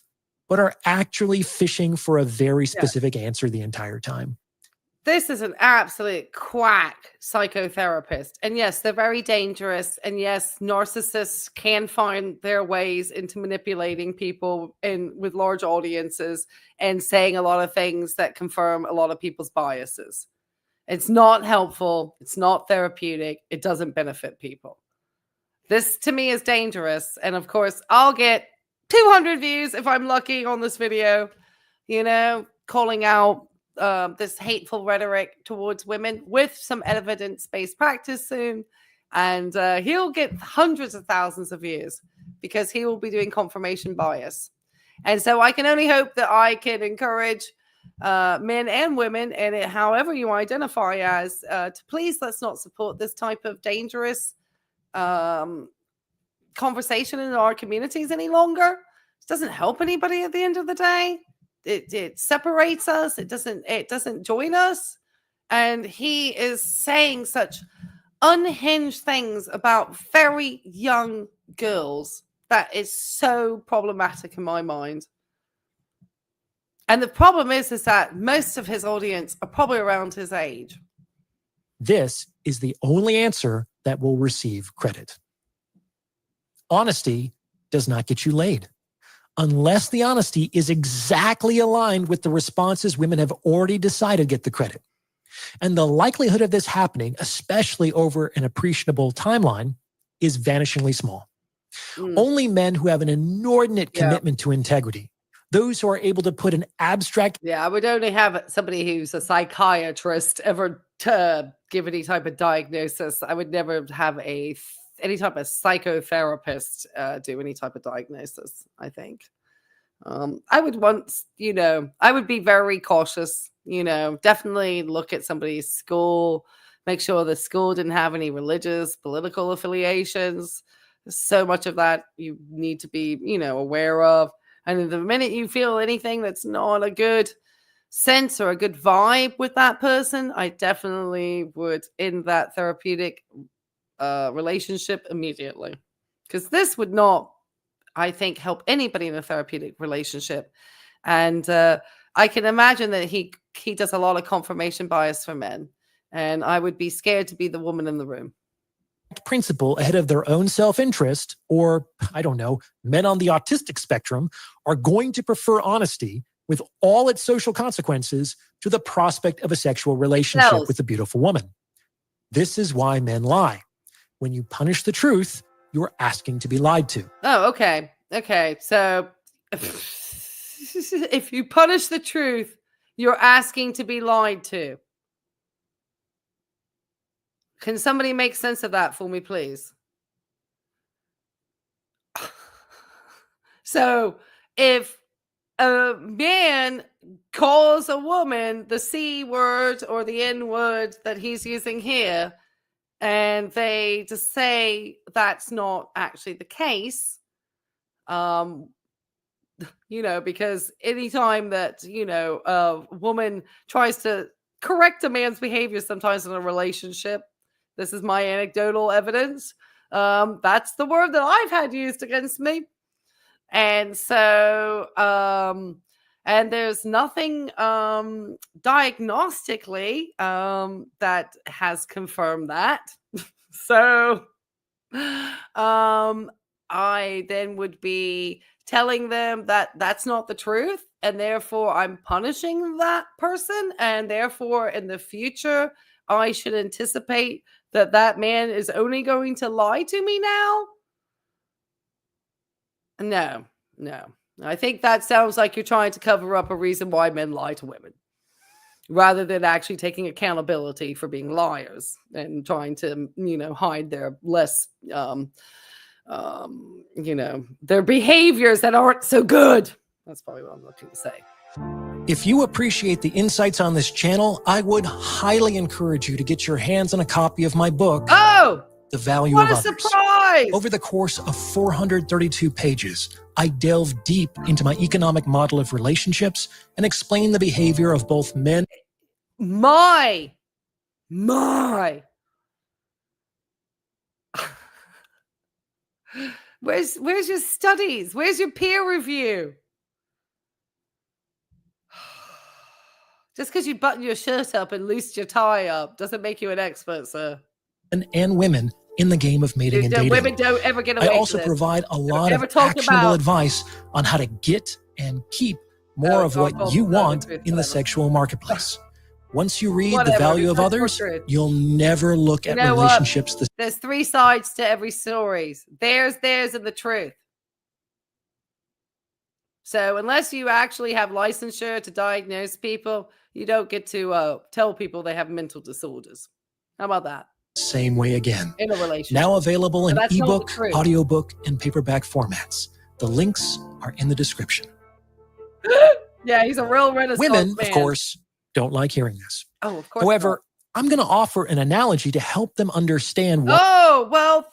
but are actually fishing for a very specific answer the entire time. This is an absolute quack psychotherapist. And yes, they're very dangerous. And yes, narcissists can find their ways into manipulating people with large audiences and saying a lot of things that confirm a lot of people's biases. It's not helpful. It's not therapeutic. It doesn't benefit people. This to me is dangerous. And of course, I'll get 200 views if I'm lucky on this video, calling out this hateful rhetoric towards women with some evidence-based practice soon. And he'll get hundreds of thousands of views because he will be doing confirmation bias. And so I can only hope that I can encourage men and women, and however you identify as, to please let's not support this type of dangerous conversation in our communities any longer. It doesn't help anybody at the end of the day. It separates us. It doesn't join us. And he is saying such unhinged things about very young girls that is so problematic in my mind. And the problem is that most of his audience are probably around his age. This is the only answer that will receive credit. Honesty does not get you laid unless the honesty is exactly aligned with the responses women have already decided get the credit. And the likelihood of this happening, especially over an appreciable timeline, is vanishingly small. Only men who have an inordinate commitment to integrity, those who are able to put an abstract... Yeah, I would only have somebody who's a psychiatrist ever to give any type of diagnosis. I would never have any type of psychotherapist do any type of diagnosis, I think. I would want, I would be very cautious, definitely look at somebody's school, make sure the school didn't have any religious, political affiliations. So much of that you need to be, aware of. And the minute you feel anything that's not a good sense or a good vibe with that person, I definitely would end that therapeutic relationship immediately. Because this would not, I think, help anybody in a therapeutic relationship. And I can imagine that he does a lot of confirmation bias for men. And I would be scared to be the woman in the room. Principle ahead of their own self-interest, or, I don't know, men on the autistic spectrum are going to prefer honesty with all its social consequences to the prospect of a sexual relationship with a beautiful woman. This is why men lie. When you punish the truth, you're asking to be lied to. Oh, okay. Okay. So if you punish the truth, you're asking to be lied to. Can somebody make sense of that for me, please? So if a man calls a woman the C word or the N word that he's using here, and they just say that's not actually the case, because anytime that, a woman tries to correct a man's behavior sometimes in a relationship, this is my anecdotal evidence, that's the word that I've had used against me. And so, and there's nothing diagnostically that has confirmed that. So I then would be telling them that that's not the truth, and therefore I'm punishing that person, and therefore in the future I should anticipate that that man is only going to lie to me now. No. I think that sounds like you're trying to cover up a reason why men lie to women, rather than actually taking accountability for being liars and trying to, hide their less, their behaviors that aren't so good. That's probably what I'm looking to say. If you appreciate the insights on this channel, I would highly encourage you to get your hands on a copy of my book, The Value of Others. What a surprise! Over the course of 432 pages, I delve deep into my economic model of relationships and explain the behavior of both men. My. Where's your studies? Where's your peer review? Just because you button your shirt up and loosed your tie up doesn't make you an expert, sir. And women in the game of mating and dating. Women don't ever get away I also from this. provide a lot of actionable advice on how to get and keep more of what you want in the sexual marketplace. Once you read The Value of Others, you'll never look at relationships the same. There's three sides to every story. Theirs, and the truth. So unless you actually have licensure to diagnose people, you don't get to tell people they have mental disorders. How about that? Same way again. In a relationship. Now available in ebook, audiobook, and paperback formats. The links are in the description. Yeah, he's a real Renaissance Women, man. of course, don't like hearing this. Oh, of course. However, I'm going to offer an analogy to help them understand what... Oh, well,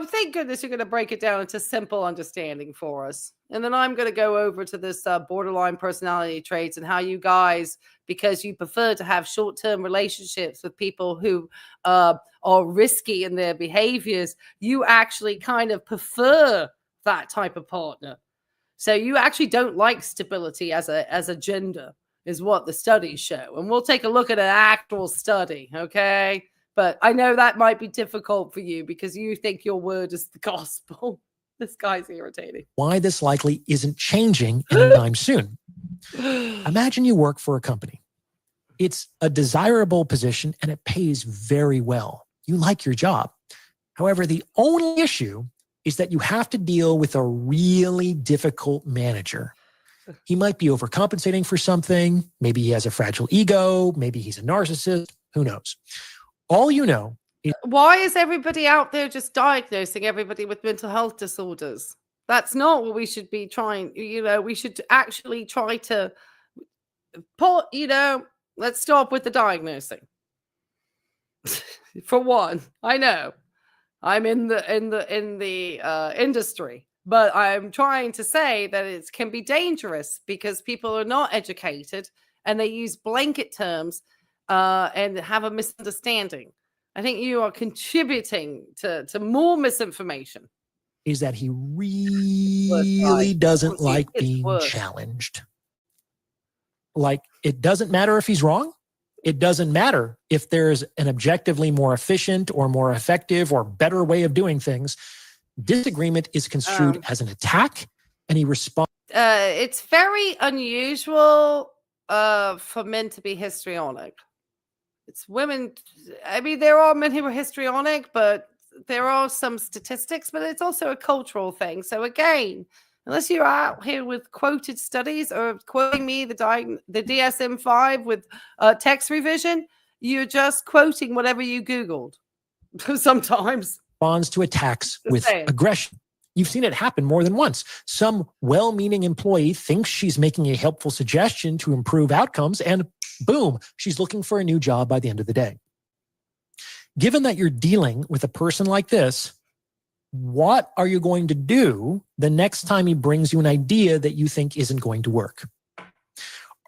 thank goodness you're going to break it down into simple understanding for us. And then I'm going to go over to this borderline personality traits and how you guys, because you prefer to have short-term relationships with people who are risky in their behaviors, you actually kind of prefer that type of partner. So you actually don't like stability as a gender, is what the studies show. And we'll take a look at an actual study, okay? But I know that might be difficult for you because you think your word is the gospel. This guy's irritating. Why this likely isn't changing anytime soon. Imagine you work for a company. It's a desirable position and it pays very well. You like your job. However, the only issue is that you have to deal with a really difficult manager. He might be overcompensating for something. Maybe he has a fragile ego. Maybe he's a narcissist. Who knows? All you know is... Why is everybody out there just diagnosing everybody with mental health disorders? That's not what we should be trying. We should actually try to let's stop with the diagnosing. For one, I know I'm in the industry, but I'm trying to say that it can be dangerous because people are not educated and they use blanket terms and have a misunderstanding. I think you are contributing to more misinformation. Is that he really doesn't like being challenged. Like, it doesn't matter if he's wrong. It doesn't matter if there's an objectively more efficient or more effective or better way of doing things. Disagreement is construed as an attack, and he responds. It's very unusual for men to be histrionic. It's women. I mean, there are men who are histrionic, but there are some statistics, but it's also a cultural thing. So again, unless you're out here with quoted studies or quoting me the DSM-5 with text revision, you're just quoting whatever you Googled. Sometimes responds to attacks with aggression. You've seen it happen more than once. Some well-meaning employee thinks she's making a helpful suggestion to improve outcomes, and boom, she's looking for a new job by the end of the day. Given that you're dealing with a person like this, what are you going to do the next time he brings you an idea that you think isn't going to work?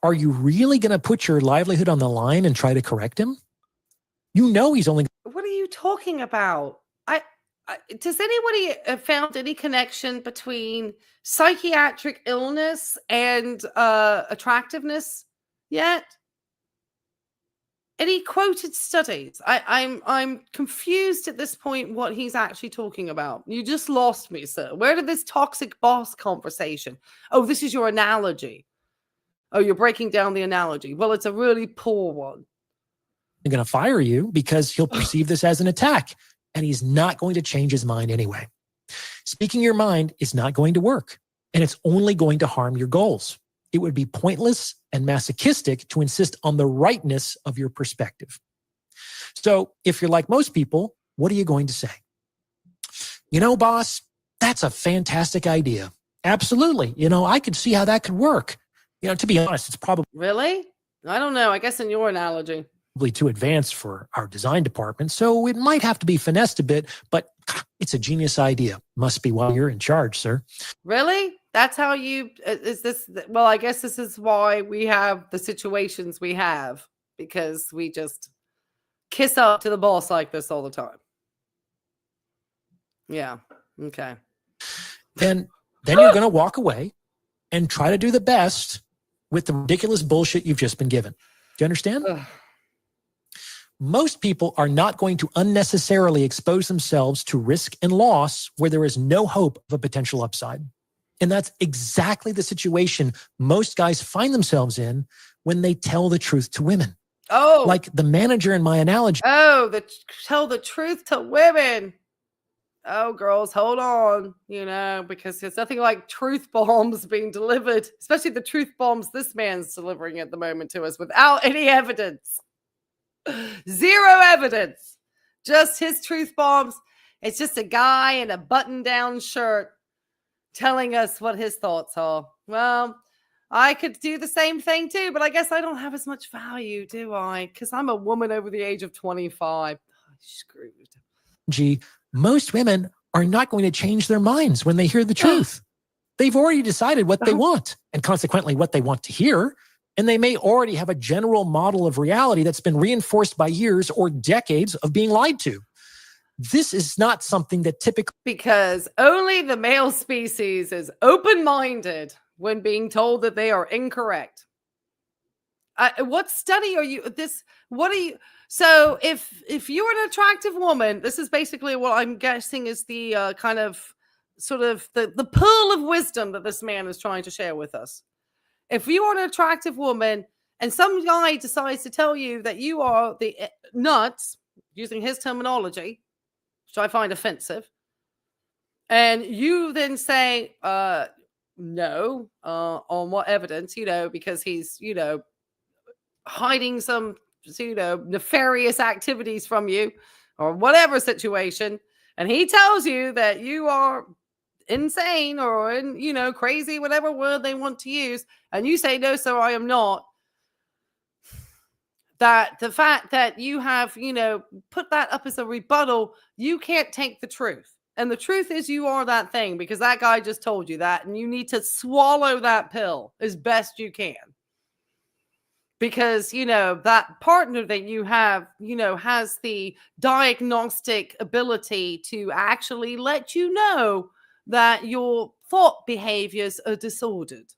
Are you really going to put your livelihood on the line and try to correct him? You know he's only... What are you talking about? Does anybody have found any connection between psychiatric illness and attractiveness yet? Any quoted studies? I'm confused at this point what he's actually talking about. You just lost me, sir. Where did this toxic boss conversation? Oh, this is your analogy. Oh, you're breaking down the analogy. Well, it's a really poor one. I'm going to fire you because he'll perceive this as an attack, and he's not going to change his mind anyway. Speaking your mind is not going to work, and it's only going to harm your goals. It would be pointless and masochistic to insist on the rightness of your perspective. So if you're like most people, what are you going to say? You know, boss, that's a fantastic idea. Absolutely. I could see how that could work. To be honest, it's probably... Really? I don't know. I guess in your analogy. Too advanced for our design department, so it might have to be finessed a bit, but it's a genius idea. Must be why you're in charge, sir. Really? That's how you... Is this... Well, I guess this is why we have the situations we have, because we just kiss up to the boss like this all the time. Yeah. Okay. Then you're going to walk away and try to do the best with the ridiculous bullshit you've just been given. Do you understand? Most people are not going to unnecessarily expose themselves to risk and loss where there is no hope of a potential upside. And that's exactly the situation most guys find themselves in when they tell the truth to women. Oh. Like the manager in my analogy. Oh, tell the truth to women. Oh, girls, hold on, because there's nothing like truth bombs being delivered, especially the truth bombs this man's delivering at the moment to us without any evidence. Zero evidence. Just his truth bombs. It's just a guy in a button-down shirt telling us what his thoughts are. Well, I could do the same thing too, but I guess I don't have as much value, do I? Because I'm a woman over the age of 25. Oh, screwed. Gee, most women are not going to change their minds when they hear the truth. They've already decided what they want, and consequently what they want to hear. And they may already have a general model of reality that's been reinforced by years or decades of being lied to. This is not something that typically... Because only the male species is open-minded when being told that they are incorrect. What study are you? What are you? So if you're an attractive woman, this is basically what I'm guessing is the kind of sort of the pearl of wisdom that this man is trying to share with us. If you are an attractive woman and some guy decides to tell you that you are the nuts, using his terminology, which I find offensive, and you then say, no, on what evidence, because he's, hiding some, nefarious activities from you or whatever situation. And he tells you that you are insane or, crazy, whatever word they want to use. And you say, no, sir, I am not. That the fact that you have, put that up as a rebuttal, you can't take the truth. And the truth is you are that thing because that guy just told you that. And you need to swallow that pill as best you can. Because, that partner that you have, has the diagnostic ability to actually let you know that your thought behaviors are disordered.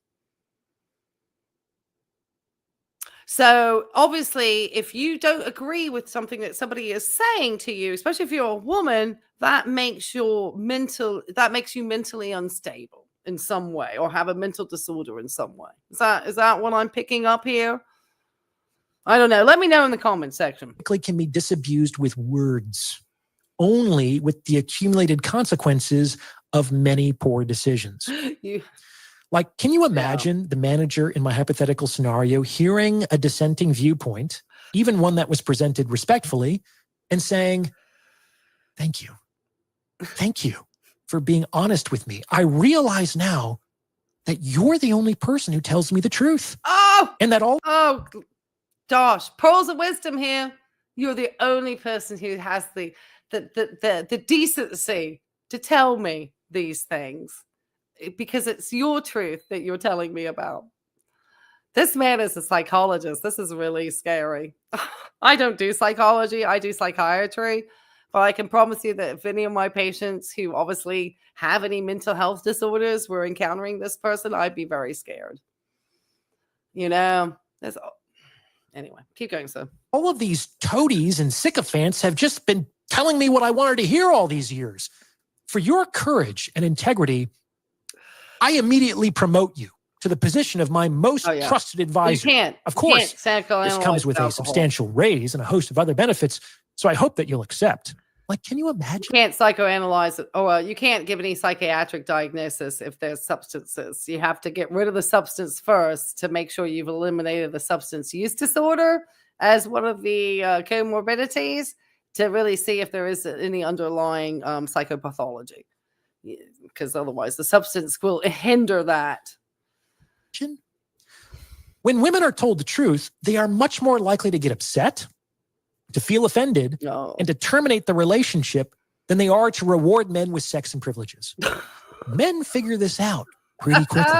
So obviously, if you don't agree with something that somebody is saying to you, especially if you're a woman, that makes you mentally unstable in some way or have a mental disorder in some way. Is that what I'm picking up here? I don't know. Let me know in the comment section. Can be disabused with words, only with the accumulated consequences of many poor decisions. Can you imagine the manager in my hypothetical scenario hearing a dissenting viewpoint, even one that was presented respectfully, and saying, thank you for being honest with me. I realize now that you're the only person who tells me the truth. And that all... Oh, gosh, pearls of wisdom here. You're the only person who has the decency to tell me these things. Because it's your truth that you're telling me about. This man is a psychologist. This is really scary. I don't do psychology. I do psychiatry. But I can promise you that if any of my patients who obviously have any mental health disorders were encountering this person, I'd be very scared. Anyway, keep going, sir. All of these toadies and sycophants have just been telling me what I wanted to hear all these years. For your courage and integrity, I immediately promote you to the position of my most trusted advisor. You can't. Of course, this comes with a substantial raise and a host of other benefits, so I hope that you'll accept. Can you imagine? You can't psychoanalyze it, or you can't give any psychiatric diagnosis if there's substances. You have to get rid of the substance first to make sure you've eliminated the substance use disorder as one of the comorbidities to really see if there is any underlying psychopathology. Because otherwise the substance will hinder that. When women are told the truth, they are much more likely to get upset, to feel offended, and to terminate the relationship than they are to reward men with sex and privileges. Men figure this out pretty quickly.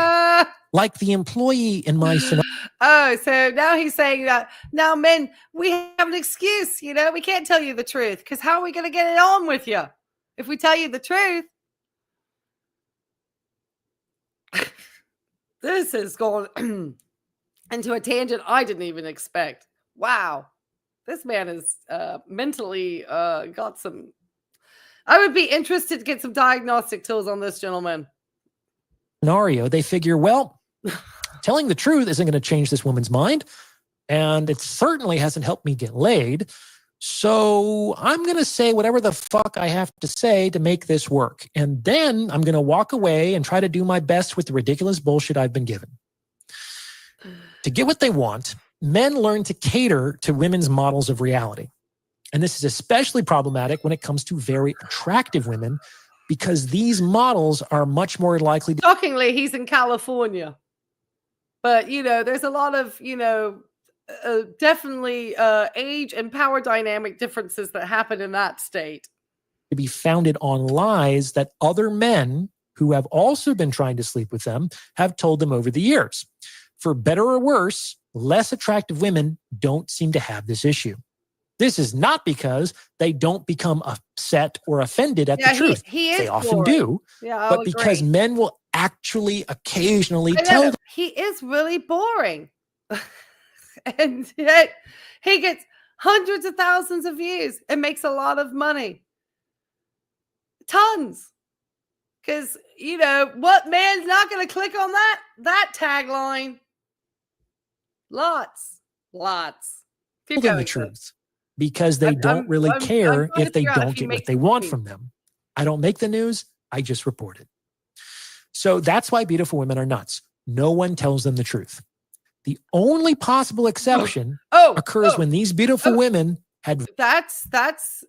Like the employee in my scenario. Oh, so now he's saying that now men, we have an excuse, we can't tell you the truth because how are we going to get it on with you if we tell you the truth? This has gone into a tangent I didn't even expect. Wow. This man is mentally got some... I would be interested to get some diagnostic tools on this gentleman. Scenario, they figure, well, telling the truth isn't going to change this woman's mind, and it certainly hasn't helped me get laid. So I'm going to say whatever the fuck I have to say to make this work. And then I'm going to walk away and try to do my best with the ridiculous bullshit I've been given. To get what they want, men learn to cater to women's models of reality. And this is especially problematic when it comes to very attractive women because these models are much more likely to... Shockingly, he's in California. But, there's a lot of, definitely age and power dynamic differences that happen in that state. To be founded on lies that other men who have also been trying to sleep with them have told them over the years. For better or worse, less attractive women don't seem to have this issue. This is not because they don't become upset or offended at the truth. They often do, but because men will actually occasionally tell them. He is really boring. And yet he gets hundreds of thousands of views and makes a lot of money. Tons. Because, you know, what man's not going to click on that tagline? Lots. Keep them the truth, because they don't really care if they don't get what they want from them. I don't make the news. I just report it. So that's why beautiful women are nuts. No one tells them the truth. The only possible exception occurs when these beautiful women had... That's...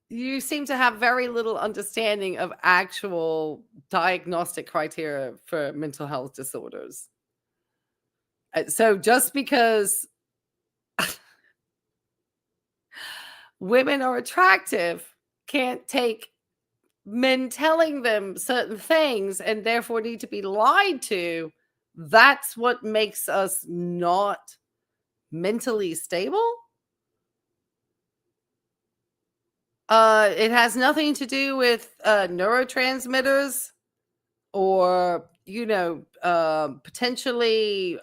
You seem to have very little understanding of actual diagnostic criteria for mental health disorders. So just because women are attractive can't take men telling them certain things and therefore need to be lied to. That's what makes us not mentally stable. It has nothing to do with neurotransmitters or, you know, potentially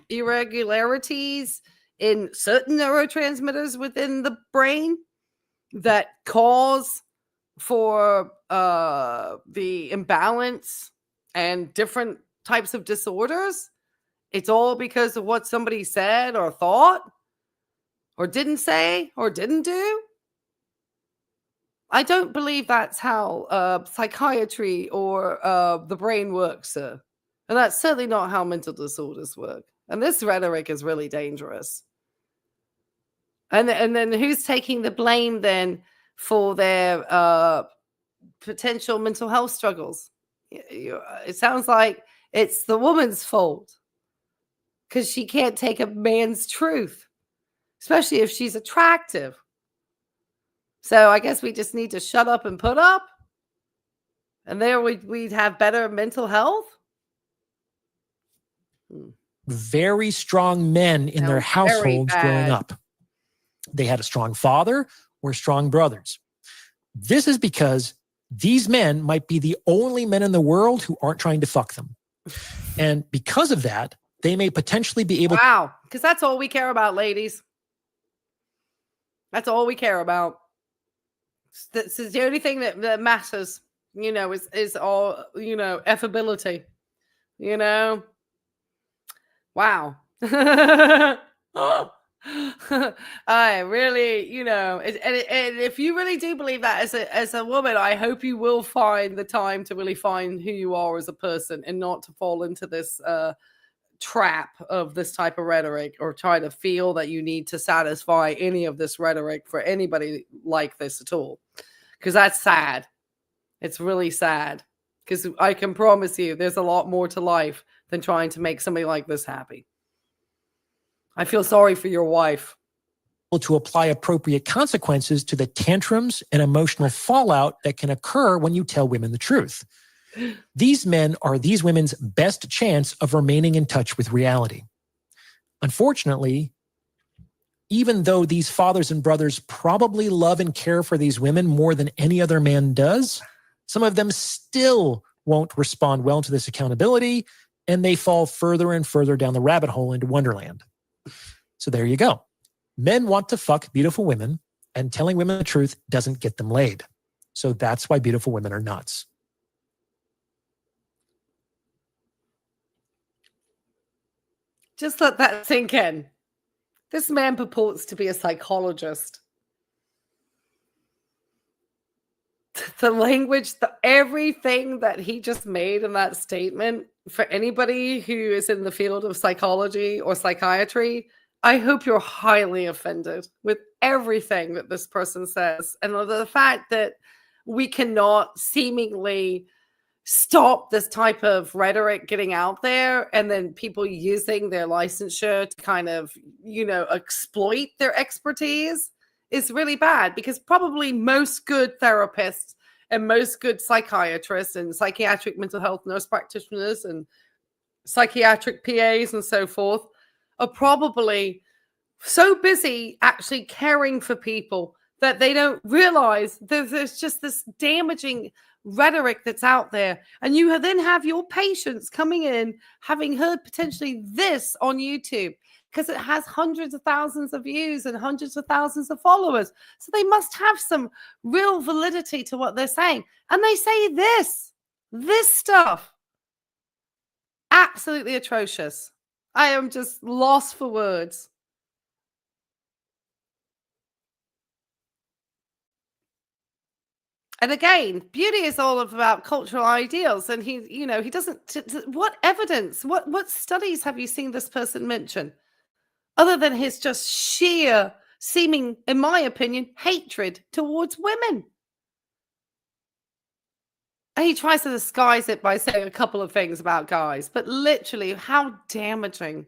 irregularities in certain neurotransmitters within the brain that cause for the imbalance and different types of disorders. It's all because of what somebody said or thought or didn't say or didn't do. I don't believe that's how psychiatry or the brain works, sir. And that's certainly not how mental disorders work. And this rhetoric is really dangerous. And then who's taking the blame then for their potential mental health struggles? It sounds like it's the woman's fault because she can't take a man's truth, especially if she's attractive. So I guess we just need to shut up and put up, and there we'd have better mental health. Very strong men in their households growing up. They had a strong father or strong brothers. This is because these men might be the only men in the world who aren't trying to fuck them. And because of that, they may potentially be able... Wow, because that's all we care about, ladies. That's all we care about. This is the only thing that matters, you know, is all, you know, effability, you know. Wow. I really, you know, and if you really do believe that as a woman, I hope you will find the time to really find who you are as a person and not to fall into this trap of this type of rhetoric or try to feel that you need to satisfy any of this rhetoric for anybody like this at all, because that's sad. It's really sad, because I can promise you there's a lot more to life than trying to make somebody like this happy. I feel sorry for your wife. To apply appropriate consequences to the tantrums and emotional fallout that can occur when you tell women the truth. These men are these women's best chance of remaining in touch with reality. Unfortunately, even though these fathers and brothers probably love and care for these women more than any other man does, some of them still won't respond well to this accountability, and they fall further and further down the rabbit hole into Wonderland. So there you go. Men want to fuck beautiful women, and telling women the truth doesn't get them laid. So that's why beautiful women are nuts. Just let that sink in. This man purports to be a psychologist. The language, everything that he just made in that statement, for anybody who is in the field of psychology or psychiatry, I hope you're highly offended with everything that this person says. And the fact that we cannot seemingly stop this type of rhetoric getting out there, and then people using their licensure to kind of, you know, exploit their expertise is really bad, because probably most good therapists and most good psychiatrists and psychiatric mental health nurse practitioners and psychiatric PAs and so forth are probably so busy actually caring for people that they don't realize there's just this damaging rhetoric that's out there, and you then have your patients coming in having heard potentially this on YouTube because it has hundreds of thousands of views and hundreds of thousands of followers. So they must have some real validity to what they're saying. And they say this stuff. Absolutely atrocious. I am just lost for words. And again, beauty is all about cultural ideals. And he doesn't, what evidence, what studies have you seen this person mention? Other than his just sheer seeming, in my opinion, hatred towards women. And he tries to disguise it by saying a couple of things about guys, but literally how damaging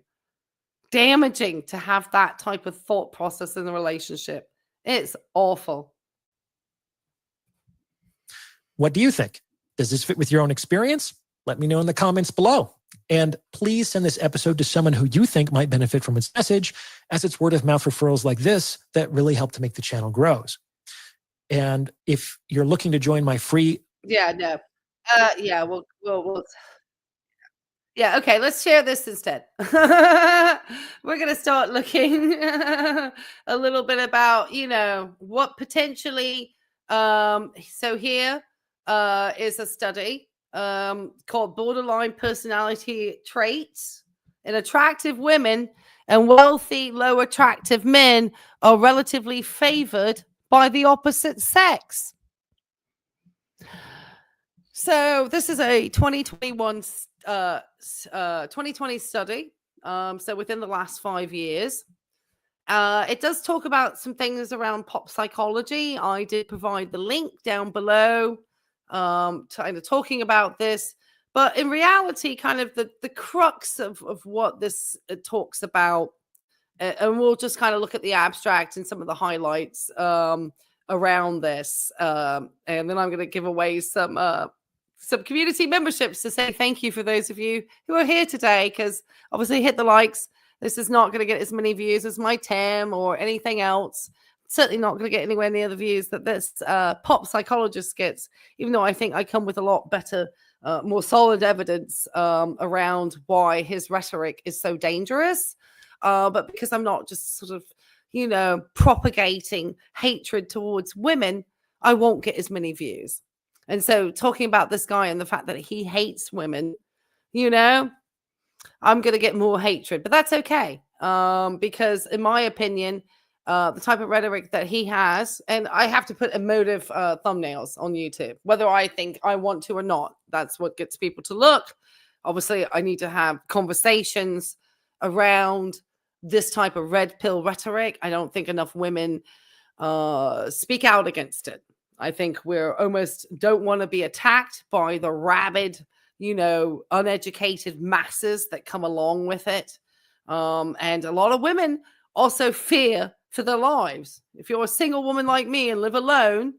to have that type of thought process in a relationship. It's awful. What do you think? Does this fit with your own experience? Let me know in the comments below. And please send this episode to someone who you think might benefit from its message, as it's word of mouth referrals like this that really help to make the channel grows. And if you're looking to join my free... Yeah, no. Yeah, we'll yeah, okay, let's share this instead. We're going to start looking a little bit about, what potentially, so here is a study called Borderline Personality Traits in Attractive Women and Wealthy, Low Attractive Men are relatively favored by the opposite sex. So this is a 2020 study. So within the last 5 years, it does talk about some things around pop psychology. I did provide the link down below, kind of talking about this. But in reality, kind of the crux of what this talks about, and we'll just kind of look at the abstract and some of the highlights around this. And then I'm going to give away some community memberships to say thank you for those of you who are here today, because obviously hit the likes. This is not going to get as many views as my Tim or anything else. Certainly not going to get anywhere near the views that this pop psychologist gets, even though I think I come with a lot better, more solid evidence around why his rhetoric is so dangerous. But because I'm not just sort of, propagating hatred towards women, I won't get as many views. And so talking about this guy and the fact that he hates women, I'm going to get more hatred, but that's okay. Because in my opinion, the type of rhetoric that he has, and I have to put emotive thumbnails on YouTube, whether I think I want to or not. That's what gets people to look. Obviously, I need to have conversations around this type of red pill rhetoric. I don't think enough women speak out against it. I think we're almost don't want to be attacked by the rabid, uneducated masses that come along with it. And a lot of women also fear for their lives. If you're a single woman like me and live alone,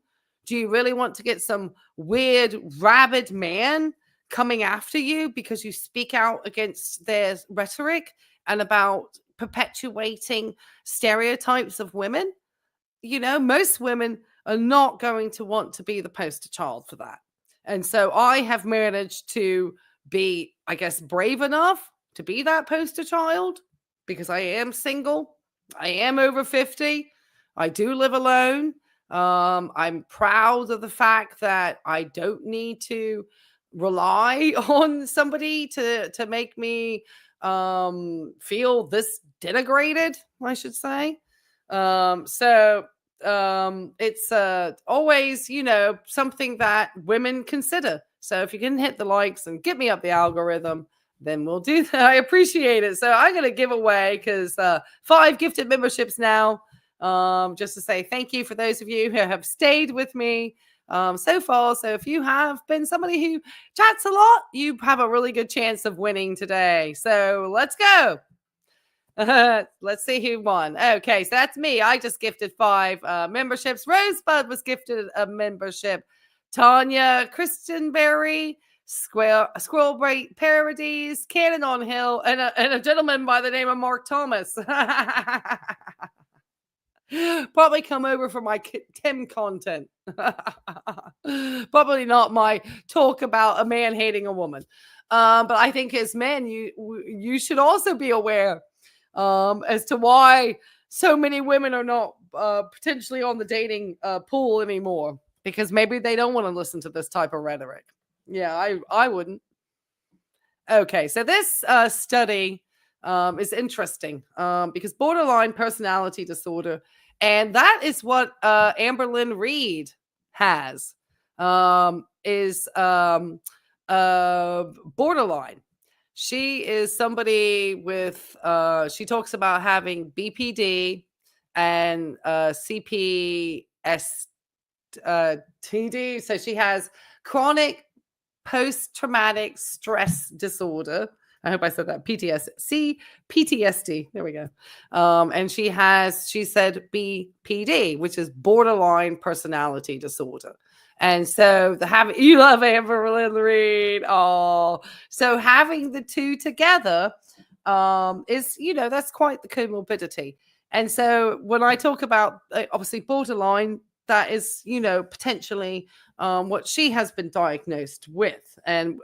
do you really want to get some weird, rabid man coming after you because you speak out against their rhetoric and about perpetuating stereotypes of women? Most women are not going to want to be the poster child for that. And so I have managed to be, I guess, brave enough to be that poster child because I am single. I am over 50. I do live alone. I'm proud of the fact that I don't need to rely on somebody to make me feel this denigrated, I should say. It's always, something that women consider. So if you can hit the likes and get me up the algorithm, then we'll do that. I appreciate it. So I'm going to give away, because 5 gifted memberships now, just to say thank you for those of you who have stayed with me so far. So if you have been somebody who chats a lot, you have a really good chance of winning today. So let's go. Let's see who won. Okay, so that's me. I just gifted 5 memberships. Rosebud was gifted a membership. Tanya, Christianberry, Squirrel Bright Parodies, Cannon on Hill, and a gentleman by the name of Mark Thomas. Probably come over for my Tim content. Probably not my talk about a man hating a woman. But I think as men, you should also be aware as to why so many women are not potentially on the dating pool anymore, because maybe they don't want to listen to this type of rhetoric. Yeah, I wouldn't. Okay, so this study is interesting because borderline personality disorder, and that is what Amberlynn Reed has, is borderline. She is somebody with, she talks about having BPD and CPS TD. So she has chronic post-traumatic stress disorder. I hope I said that. PTSD. There we go. And she said BPD, which is borderline personality disorder. And so you love Amberlynn Reed. Oh, so having the two together is, that's quite the comorbidity. And so when I talk about obviously borderline, that is, potentially what she has been diagnosed with.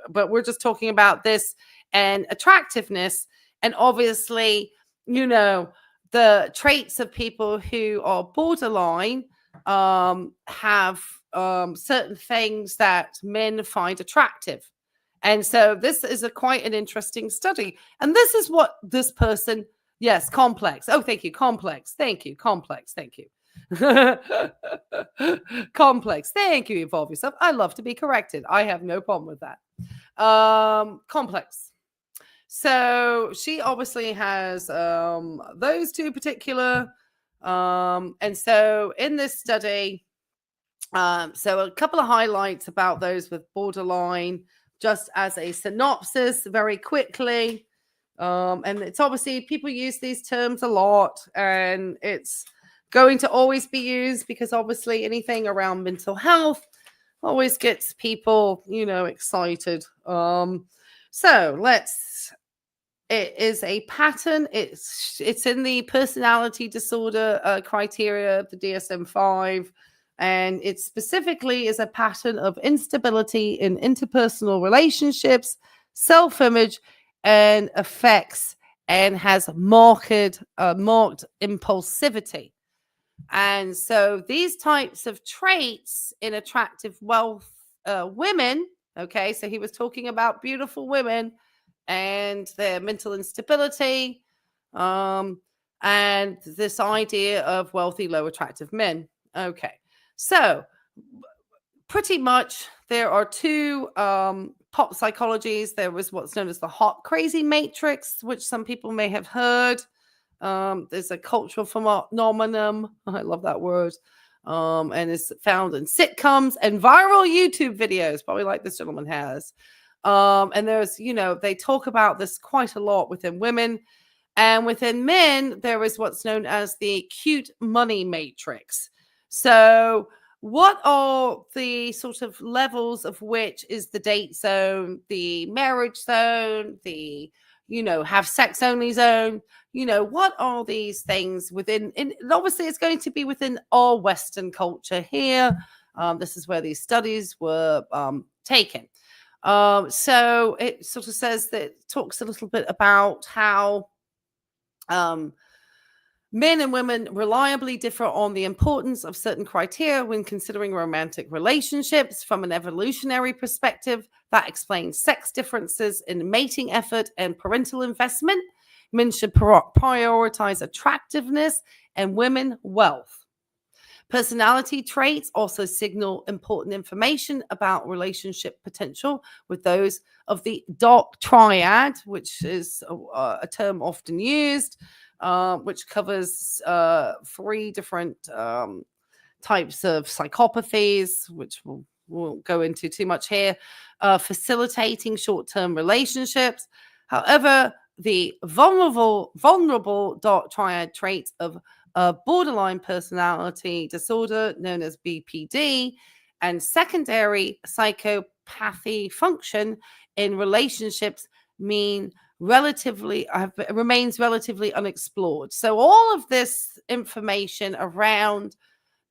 But we're just talking about this and attractiveness. And obviously, the traits of people who are borderline have certain things that men find attractive. And so this is quite an interesting study. And this is what this person, yes, complex. Oh, thank you. Complex. Thank you. Complex. Thank you. Complex. Thank you. Evolve yourself. I love to be corrected. I have no problem with that. Complex. So she obviously has those two particular. And so in this study, so a couple of highlights about those with borderline, just as a synopsis very quickly. And it's obviously people use these terms a lot, and it's going to always be used because obviously anything around mental health always gets people, excited. It is a pattern. It's in the personality disorder criteria of the DSM-5, and it specifically is a pattern of instability in interpersonal relationships, self-image, and affects, and has marked impulsivity. And so these types of traits in attractive wealth women, okay, so he was talking about beautiful women and their mental instability, and this idea of wealthy, low attractive men. Okay, so pretty much there are two pop psychologies. There was what's known as the hot crazy matrix, which some people may have heard. There's a cultural phenomenon. I love that word. And it's found in sitcoms and viral YouTube videos, probably like this gentleman has. And there's, they talk about this quite a lot within women. And within men, there is what's known as the cute money matrix. So what are the sort of levels of which is the date zone, the marriage zone, the, have sex only zone? What are these things within? And obviously, it's going to be within our Western culture here. This is where these studies were taken. So it sort of says that talks a little bit about how men and women reliably differ on the importance of certain criteria when considering romantic relationships. From an evolutionary perspective, that explains sex differences in mating effort and parental investment. Men should prioritize attractiveness and women wealth. Personality traits also signal important information about relationship potential with those of the dark triad, which is a term often used, which covers 3 different types of psychopathies, which we'll won't go into too much here, facilitating short-term relationships. However, the vulnerable dark triad traits of borderline personality disorder, known as BPD, and secondary psychopathy function in relationships mean remains relatively unexplored. So all of this information around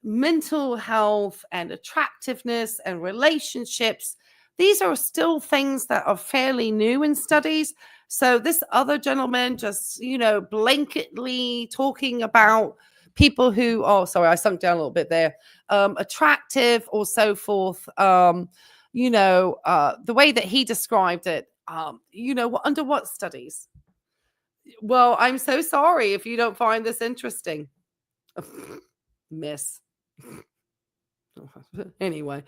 mental health and attractiveness and relationships, these are still things that are fairly new in studies. So this other gentleman just, blanketly talking about people who are, sorry, I sunk down a little bit there, attractive or so forth, the way that he described it, under what studies? Well, I'm so sorry if you don't find this interesting. Miss. Anyway,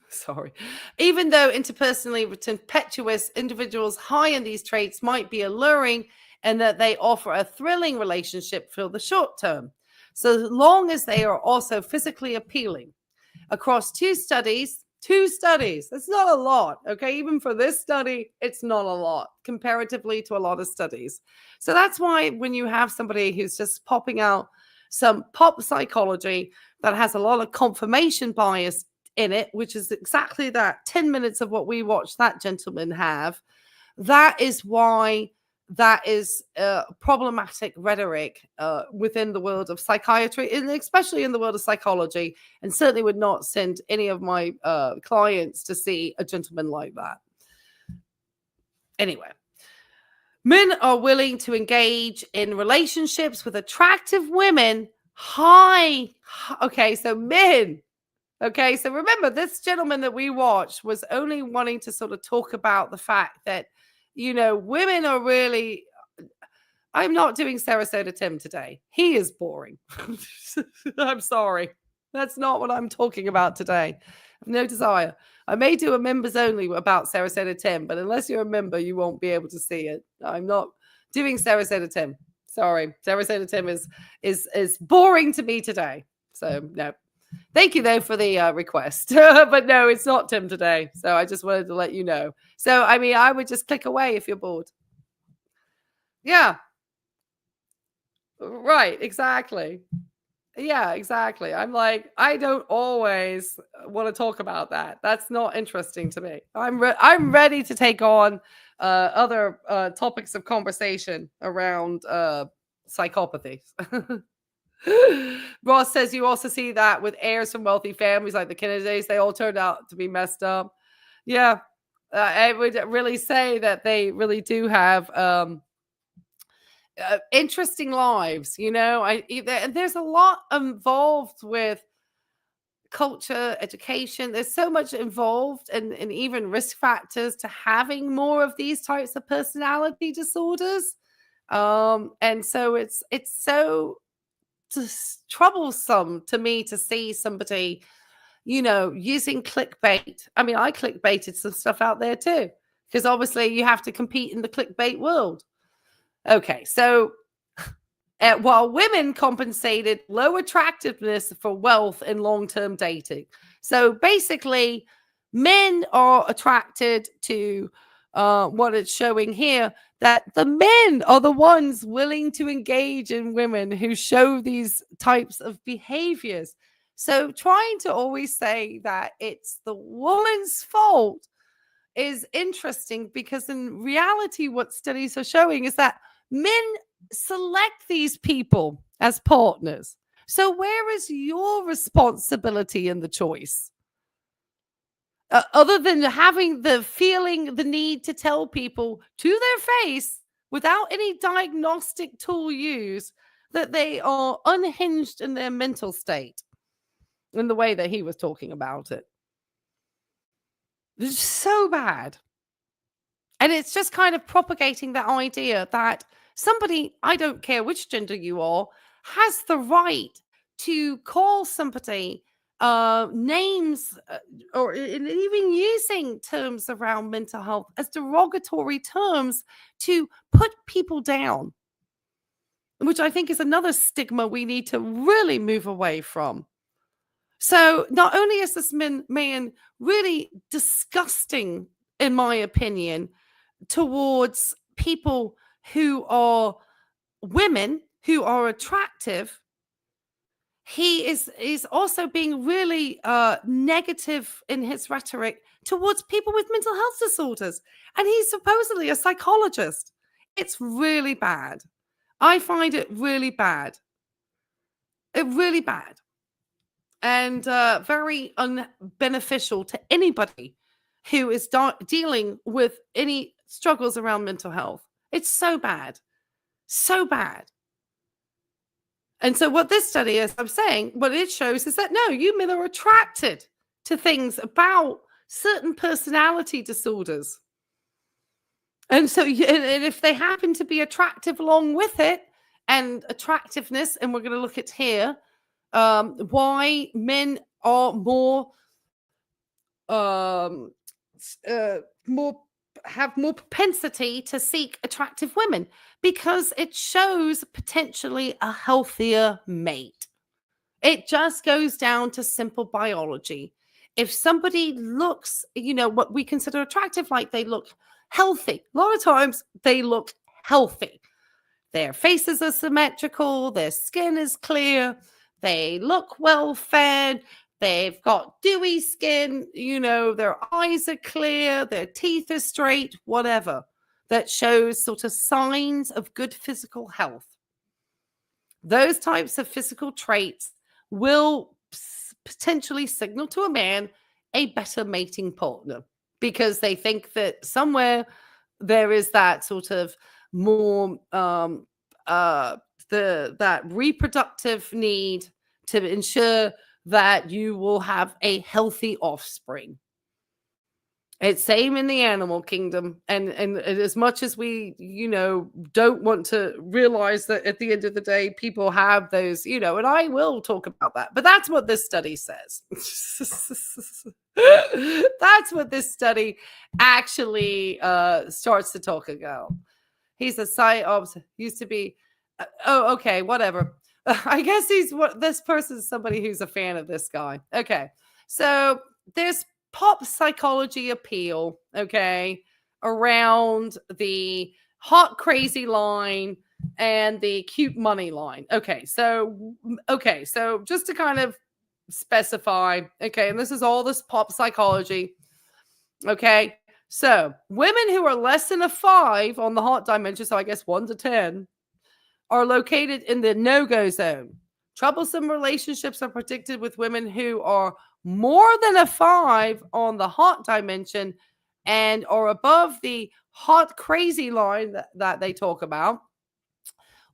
sorry. Even though interpersonally tempestuous individuals high in these traits might be alluring and that they offer a thrilling relationship for the short term, so long as they are also physically appealing. Across two studies, that's not a lot, okay? Even for this study, it's not a lot comparatively to a lot of studies. So that's why when you have somebody who's just popping out some pop psychology that has a lot of confirmation bias in it, which is exactly that 10 minutes of what we watched that gentleman have, that is why that is problematic rhetoric within the world of psychiatry, and especially in the world of psychology, and certainly would not send any of my clients to see a gentleman like that. Anyway, men are willing to engage in relationships with attractive women. Okay, so men. Okay, so remember, this gentleman that we watched was only wanting to sort of talk about the fact that, women are really. I'm not doing Sarasota Tim today. He is boring. I'm sorry. That's not what I'm talking about today. I have no desire. I may do a members only about Sarasota Tim, but unless you're a member, you won't be able to see it. I'm not doing Sarasota Tim. Sorry. Sarasota Tim is boring to me today. So no. Thank you, though, for the request. But no, it's not Tim today. So I just wanted to let you know. So, I mean, I would just click away if you're bored. Yeah. Right. Exactly. Yeah, exactly. I'm like, I don't always want to talk about that. That's not interesting to me. I'm ready to take on other topics of conversation around psychopathy. Ross says you also see that with heirs from wealthy families like the Kennedys. They all turned out to be messed up. Yeah, I would really say that they really do have interesting lives. There's a lot involved with culture, education. There's so much involved, and even risk factors to having more of these types of personality disorders. And so it's so troublesome to me to see somebody, using clickbait. I mean, I clickbaited some stuff out there too, because obviously you have to compete in the clickbait world. Okay, so while women compensated low attractiveness for wealth in long-term dating. So basically, men are attracted to what it's showing here, that the men are the ones willing to engage in women who show these types of behaviors. So trying to always say that it's the woman's fault is interesting, because in reality, what studies are showing is that men select these people as partners. So where is your responsibility in the choice? Other than having the need to tell people to their face without any diagnostic tool used that they are unhinged in their mental state, in the way that he was talking about it. It's so bad. And it's just kind of propagating that idea that somebody, I don't care which gender you are, has the right to call somebody names or even using terms around mental health as derogatory terms to put people down, which I think is another stigma we need to really move away from. So not only is this man really disgusting, in my opinion, towards people who are women who are attractive, he is also being really negative in his rhetoric towards people with mental health disorders. And he's supposedly a psychologist. It's really bad. I find it really bad. Really bad. And very unbeneficial to anybody who is dealing with any struggles around mental health. It's so bad. So bad. And so what this study is, I'm saying, what it shows is that, no, you men are attracted to things about certain personality disorders. And so and if they happen to be attractive along with it, and attractiveness, and we're going to look at here, why men are more have more propensity to seek attractive women, because it shows potentially a healthier mate. It just goes down to simple biology. If somebody looks, what we consider attractive, like they look healthy, a lot of times they look healthy. Their faces are symmetrical, their skin is clear, they look well fed, they've got dewy skin, their eyes are clear, their teeth are straight, whatever. That shows sort of signs of good physical health. Those types of physical traits will potentially signal to a man a better mating partner, because they think that somewhere there is that sort of more that reproductive need to ensure that you will have a healthy offspring. It's same in the animal kingdom. And as much as we, don't want to realize that at the end of the day, people have those, and I will talk about that. But that's what this study says. That's what this study actually starts to talk about. He's a psychologist, used to be, okay, whatever. I guess this person's somebody who's a fan of this guy. Okay, so there's pop psychology appeal, okay, around the hot crazy line and the cute money line. Okay, so just to kind of specify, okay, and this is all this pop psychology. Okay, so women who are less than a 5 on the hot dimension, so I guess 1 to 10, are located in the no-go zone. Troublesome relationships are predicted with women who are more than a 5 on the hot dimension and are above the hot crazy line that they talk about.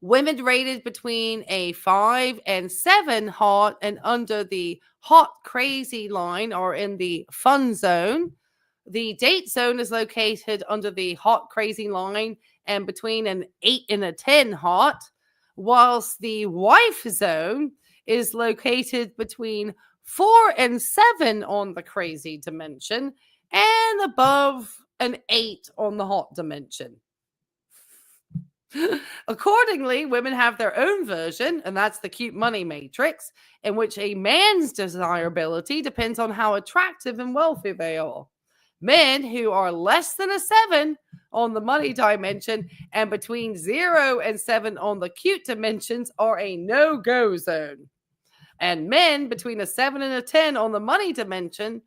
Women rated between a 5 and 7 hot and under the hot crazy line are in the fun zone. The date zone is located under the hot crazy line and between an 8 and a 10 hot, whilst the wife zone is located between 4 and 7 on the crazy dimension and above an 8 on the hot dimension. Accordingly, women have their own version, and that's the cute money matrix, in which a man's desirability depends on how attractive and wealthy they are. Men who are less than a 7 on the money dimension and between 0 and 7 on the cute dimensions are a no-go zone. And men between a 7 and a 10 on the money dimension,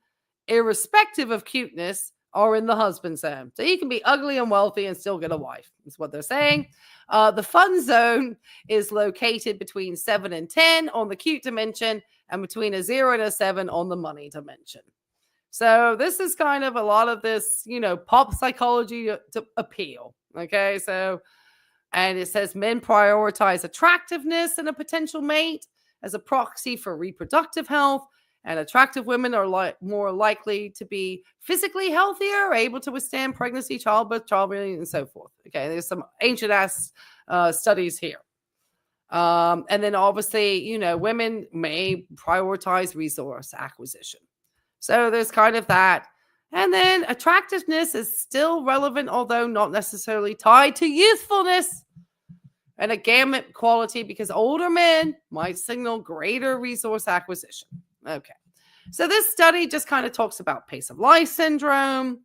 irrespective of cuteness, are in the husband zone. So you can be ugly and wealthy and still get a wife, is what they're saying. The fun zone is located between 7 and 10 on the cute dimension and between a 0 and a 7 on the money dimension. So this is kind of a lot of this, pop psychology to appeal. Okay, so, and it says men prioritize attractiveness in a potential mate as a proxy for reproductive health, and attractive women are more likely to be physically healthier, able to withstand pregnancy, childbirth, childbearing, and so forth. Okay, there's some ancient ass studies here. And then obviously, women may prioritize resource acquisition. So there's kind of that. And then attractiveness is still relevant, although not necessarily tied to youthfulness and a gamut quality, because older men might signal greater resource acquisition. Okay. So this study just kind of talks about pace of life syndrome.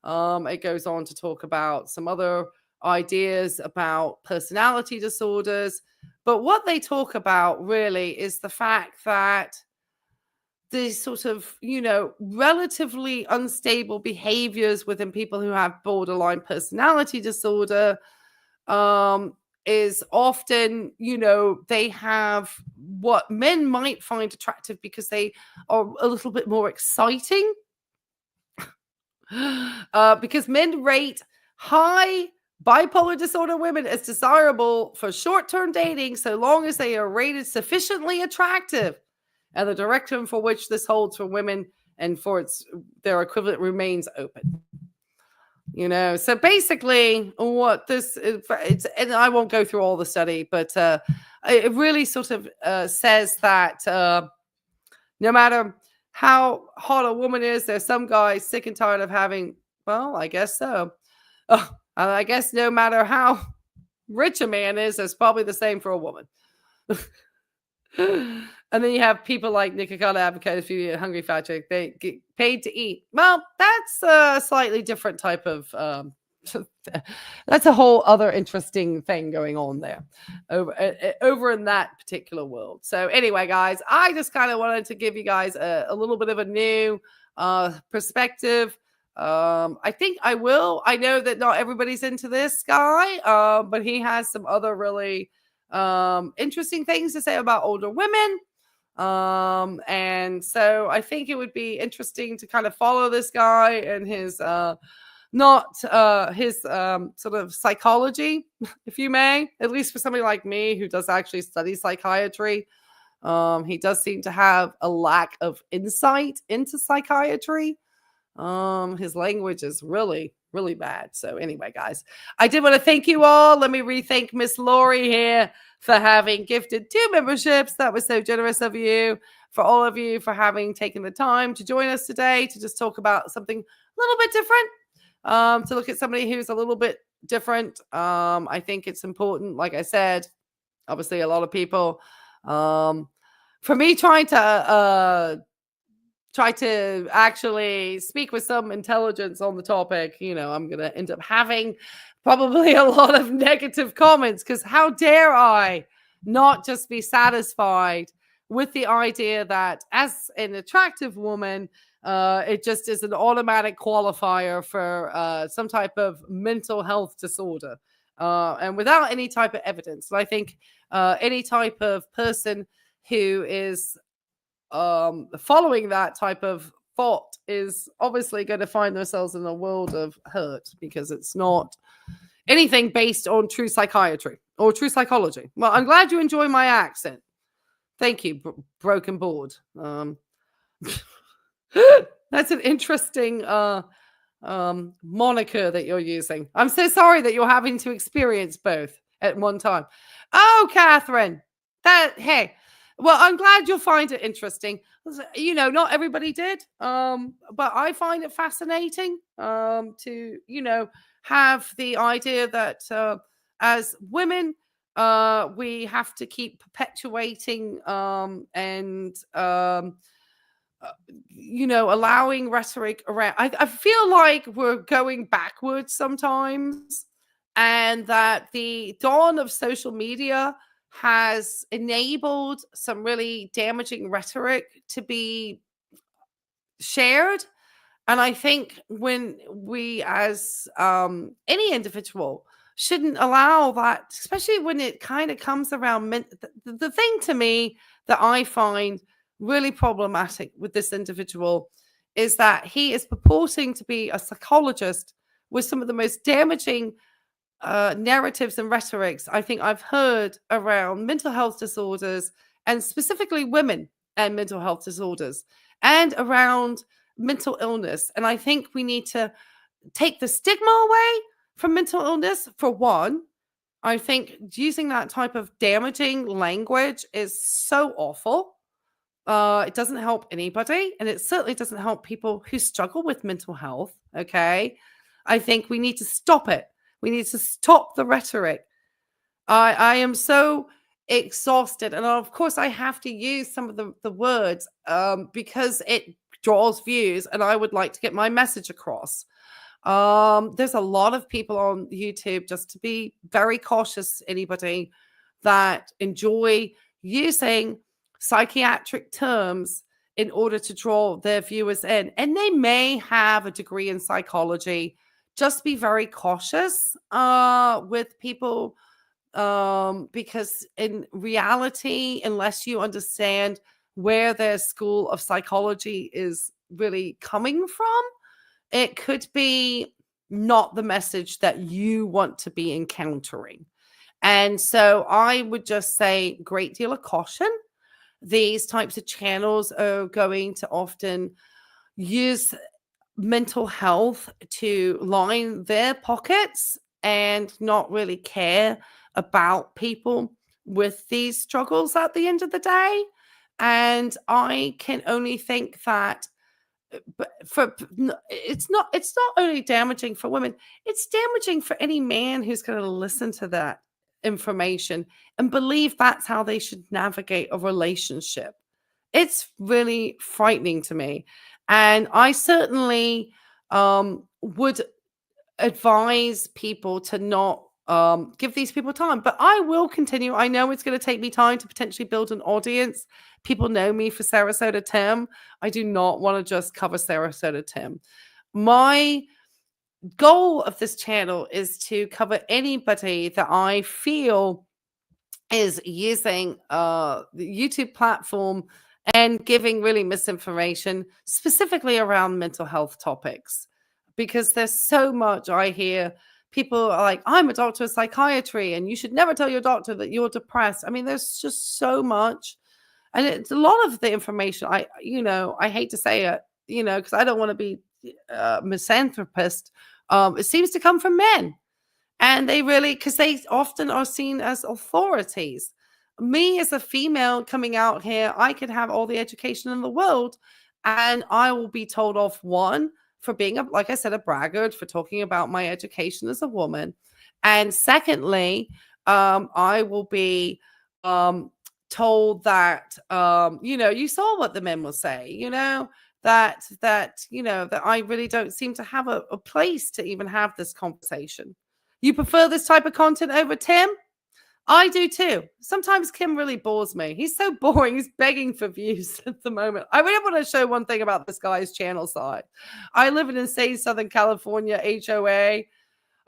It goes on to talk about some other ideas about personality disorders. But what they talk about really is the fact that these sort of, relatively unstable behaviors within people who have borderline personality disorder is often, they have what men might find attractive because they are a little bit more exciting. Because men rate high bipolar disorder women as desirable for short-term dating so long as they are rated sufficiently attractive. And the direction for which this holds for women and for their equivalent remains open. So basically what this is, and I won't go through all the study, but it really sort of says that no matter how hot a woman is, there's some guys sick and tired of having, well, I guess so. I guess no matter how rich a man is, it's probably the same for a woman. And then you have people like Nikocado advocates for you, Hungry Fat Chick. They get paid to eat. Well, that's a slightly different type of. That's a whole other interesting thing going on there, over in that particular world. So anyway, guys, I just kind of wanted to give you guys a little bit of a new perspective. I think I will. I know that not everybody's into this guy, but he has some other really interesting things to say about older women. And so I think it would be interesting to kind of follow this guy and his sort of psychology, if you may, at least for somebody like me who does actually study psychiatry. He does seem to have a lack of insight into psychiatry. His language is really, really bad. So anyway, guys, I did want to thank you all. Let me re-thank Miss Lori here for having gifted 2 memberships. That was so generous of you. For all of you for having taken the time to join us today to just talk about something a little bit different, to look at somebody who's a little bit different. I think it's important, like I said, obviously a lot of people, for me trying to actually speak with some intelligence on the topic, I'm going to end up having probably a lot of negative comments, because how dare I not just be satisfied with the idea that as an attractive woman, it just is an automatic qualifier for some type of mental health disorder, and without any type of evidence. And I think any type of person who is following that type of thought is obviously going to find themselves in a world of hurt, because it's not anything based on true psychiatry or true psychology. Well, I'm glad you enjoy my accent. Thank you, Broken Board. That's an interesting moniker that you're using. I'm so sorry that you're having to experience both at one time. Oh, Catherine, hey. Well, I'm glad you'll find it interesting. Not everybody did, but I find it fascinating to, have the idea that as women, we have to keep perpetuating and, allowing rhetoric around. I feel like we're going backwards sometimes, and that the dawn of social media has enabled some really damaging rhetoric to be shared. And I think when we, as any individual, shouldn't allow that, especially when it kind of comes around the thing to me that I find really problematic with this individual is that he is purporting to be a psychologist with some of the most damaging narratives and rhetorics I think I've heard around mental health disorders, and specifically women and mental health disorders, and around mental illness. And I think we need to take the stigma away from mental illness. For one, I think using that type of damaging language is so awful. It doesn't help anybody, and it certainly doesn't help people who struggle with mental health. Okay, I think we need to stop it. We need to stop the rhetoric. I am so exhausted. And of course, I have to use some of the words because it draws views and I would like to get my message across. There's a lot of people on YouTube, just to be very cautious, anybody that enjoy using psychiatric terms in order to draw their viewers in. And they may have a degree in psychology. Just be very cautious with people, because in reality, unless you understand where their school of psychology is really coming from, it could be not the message that you want to be encountering. And so I would just say great deal of caution. These types of channels are going to often use mental health to line their pockets and not really care about people with these struggles at the end of the day. And I can only think that it's not only damaging for women, it's damaging for any man who's going to listen to that information and believe that's how they should navigate a relationship. It's really frightening to me. And I certainly would advise people to not give these people time. But I will continue. I know it's going to take me time to potentially build an audience. People know me for Sarasota Tim. I do not want to just cover Sarasota Tim. My goal of this channel is to cover anybody that I feel is using the YouTube platform and giving really misinformation, specifically around mental health topics. Because there's so much I hear. People are like, I'm a doctor of psychiatry, and you should never tell your doctor that you're depressed. I mean, there's just so much. And it's a lot of the information. I hate to say it, because I don't want to be a misanthropist. It seems to come from men. And they really, because they often are seen as authorities. Me as a female coming out here, I could have all the education in the world, and I will be told off, one, for being, like I said, a braggart, for talking about my education as a woman. And secondly, I will be told that, you saw what the men will say, that I really don't seem to have a place to even have this conversation. You prefer this type of content over Tim? I do too. Sometimes Kim really bores me. He's so boring. He's begging for views at the moment. I really want to show one thing about this guy's channel side. I live in insane Southern California, HOA.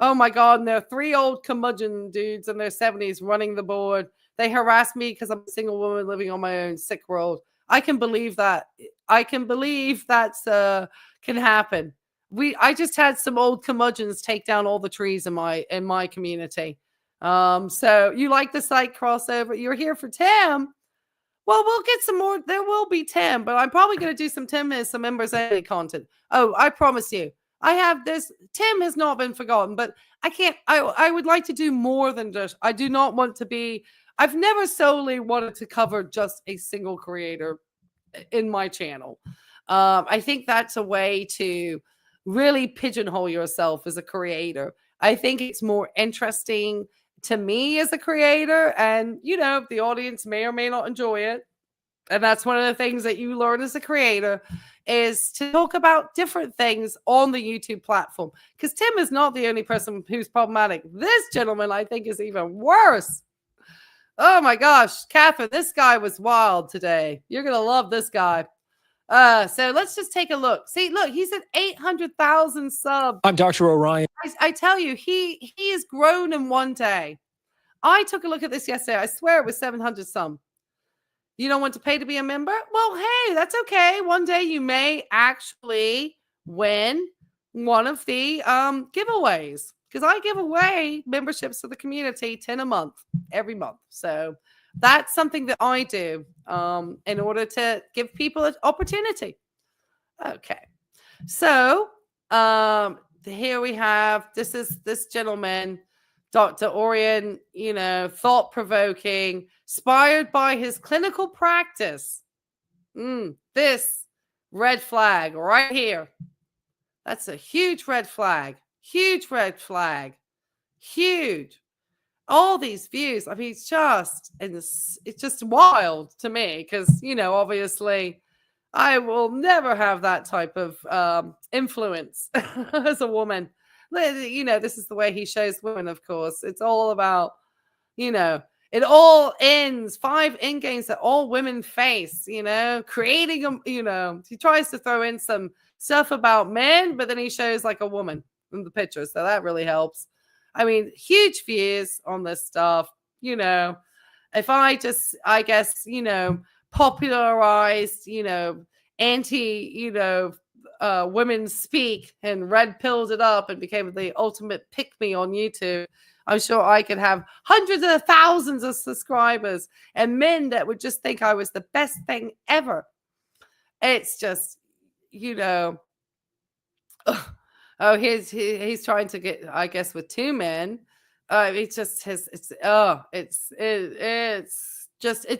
Oh my God. And there are 3 old curmudgeon dudes in their 70s running the board. They harass me because I'm a single woman living on my own, sick world. I can believe that. I can believe that's can happen. I just had some old curmudgeons take down all the trees in my community. So you like the psych crossover? You're here for Tim. Well, we'll get some more. There will be Tim, but I'm probably going to do some Tim as some members only content. Oh, I promise you. I have this. Tim has not been forgotten, but I can't. I would like to do more than just. I do not want to be. I've never solely wanted to cover just a single creator in my channel. I think that's a way to really pigeonhole yourself as a creator. I think it's more interesting to me as a creator, and the audience may or may not enjoy it. And that's one of the things that you learn as a creator, is to talk about different things on the YouTube platform. Because Tim is not the only person who's problematic. This gentleman, I think, is even worse. Oh my gosh, Catherine, this guy was wild today. You're going to love this guy. So let's just take a look. See, look, he's at 800,000 subs. I'm Dr. Orion. I tell you, he has grown in one day. I took a look at this yesterday. I swear it was 700 some. You don't want to pay to be a member? Well, hey, that's okay. One day you may actually win one of the giveaways, because I give away memberships to the community, 10 a month, every month. So that's something that I do in order to give people an opportunity. Okay. So here we have, this gentleman, Dr. Orion, thought-provoking, inspired by his clinical practice. This red flag right here. That's a huge red flag. Huge red flag. Huge. All these views. I mean, it's just wild to me because, obviously I will never have that type of influence as a woman. You know, this is the way he shows women, of course. It's all about, you know, it all ends 5 end games that all women face, you know, creating them, you know, he tries to throw in some stuff about men, but then he shows like a woman in the picture. So that really helps. I mean, huge views on this stuff, you know, if I guess, you know, popularized, you know, women speak and red pilled it up and became the ultimate pick me on YouTube, I'm sure I could have hundreds of thousands of subscribers and men that would just think I was the best thing ever. It's just, you know, oh, he's trying to get, I guess, with 2 men. It's just it's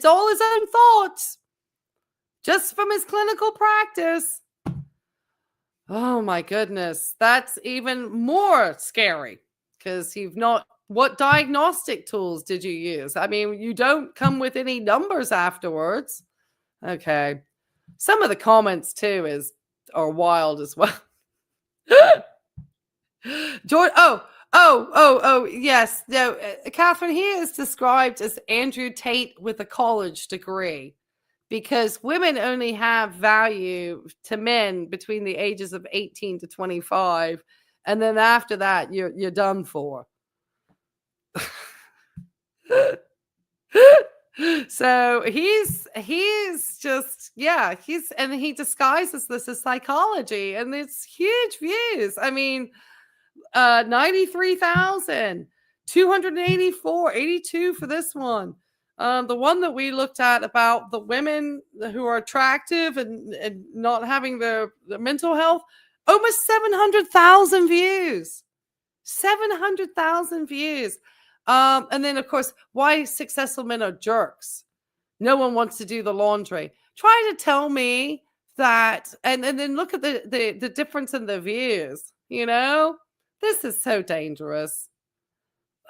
all his own thoughts, just from his clinical practice. Oh my goodness, that's even more scary because what diagnostic tools did you use? I mean, you don't come with any numbers afterwards. Okay. Some of the comments too are wild as well. George, yes. No, Catherine, he is described as Andrew Tate with a college degree because women only have value to men between the ages of 18 to 25. And then after that, you're done for. So he disguises this as psychology, and it's huge views. I mean, 93,000, 284, 82 for this one. The one that we looked at about the women who are attractive and not having the mental health, almost 700,000 views. 700,000 views. And then, of course, why successful men are jerks. No one wants to do the laundry. Try to tell me that, and then look at the difference in the views. You know, this is so dangerous.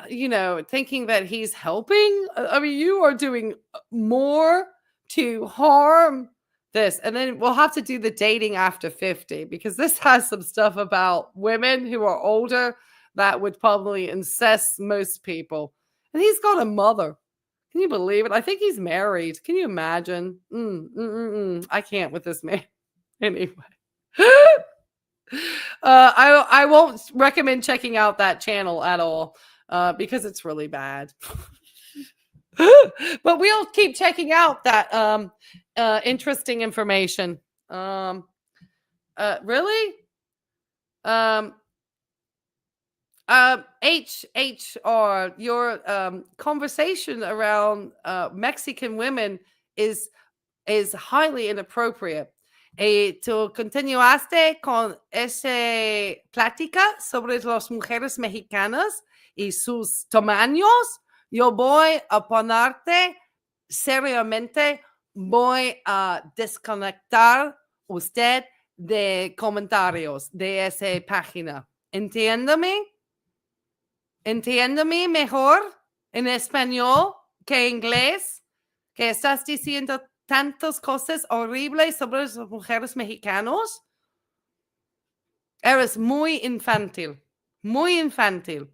You know, thinking that he's helping. I mean, you are doing more to harm this. And then we'll have to do the dating after 50 because this has some stuff about women who are older that would probably incest most people. And he's got a mother. Can you believe it? I think he's married. Can you imagine? I can't with this man. Anyway. I won't recommend checking out that channel at all because it's really bad. But we'll keep checking out that interesting information. Really? HR, your conversation around Mexican women is highly inappropriate. Tú continuaste con esa plática sobre las mujeres mexicanas y sus tamaños. Yo voy a ponerte seriamente, voy a desconectar usted de comentarios de esa página. ¿Entiéndeme? ¿Entiéndeme mejor en español que inglés? Que estás diciendo tantas cosas horribles sobre las mujeres mexicanos. Eres muy infantil. Muy infantil.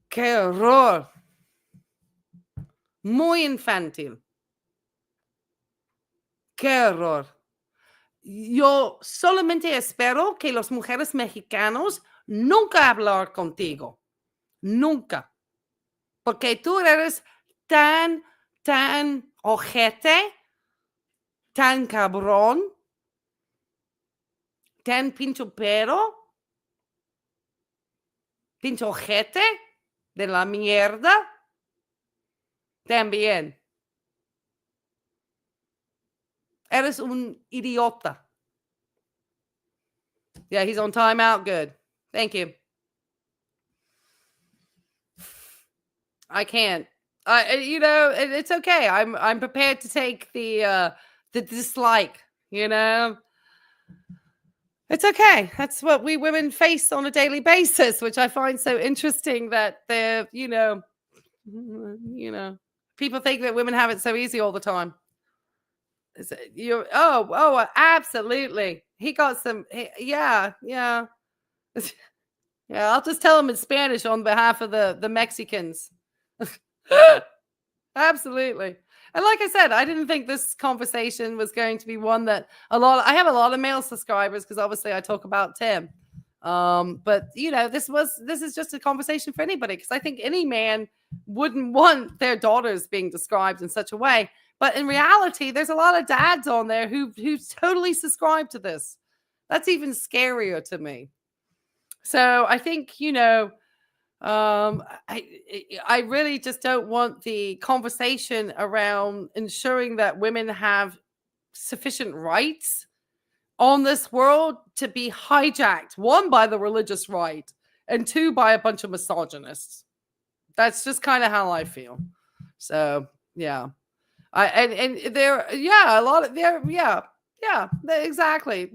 ¡Qué horror! Muy infantil. ¡Qué horror! Yo solamente espero que las mujeres mexicanos nunca hablar contigo. Nunca. Porque tú eres tan ojete, tan cabrón, tan pincho ojete de la mierda. También. Eres un idiota. Yeah, he's on timeout. Good. Thank you. I can't. You know, it's okay. I'm prepared to take the dislike. You know, it's okay. That's what we women face on a daily basis, which I find so interesting. That they're, you know, people think that women have it so easy all the time. Absolutely. He got some. Yeah. Yeah, I'll just tell him in Spanish on behalf of the Mexicans. Absolutely. And like I said, I didn't think this conversation was going to be one that I have a lot of male subscribers because obviously I talk about Tim. But this is just a conversation for anybody, because I think any man wouldn't want their daughters being described in such a way. But in reality, there's a lot of dads on there who totally subscribe to this. That's even scarier to me. So I think, I really just don't want the conversation around ensuring that women have sufficient rights on this world to be hijacked, one, by the religious right, and two, by a bunch of misogynists. That's just kind of how I feel. So yeah, exactly.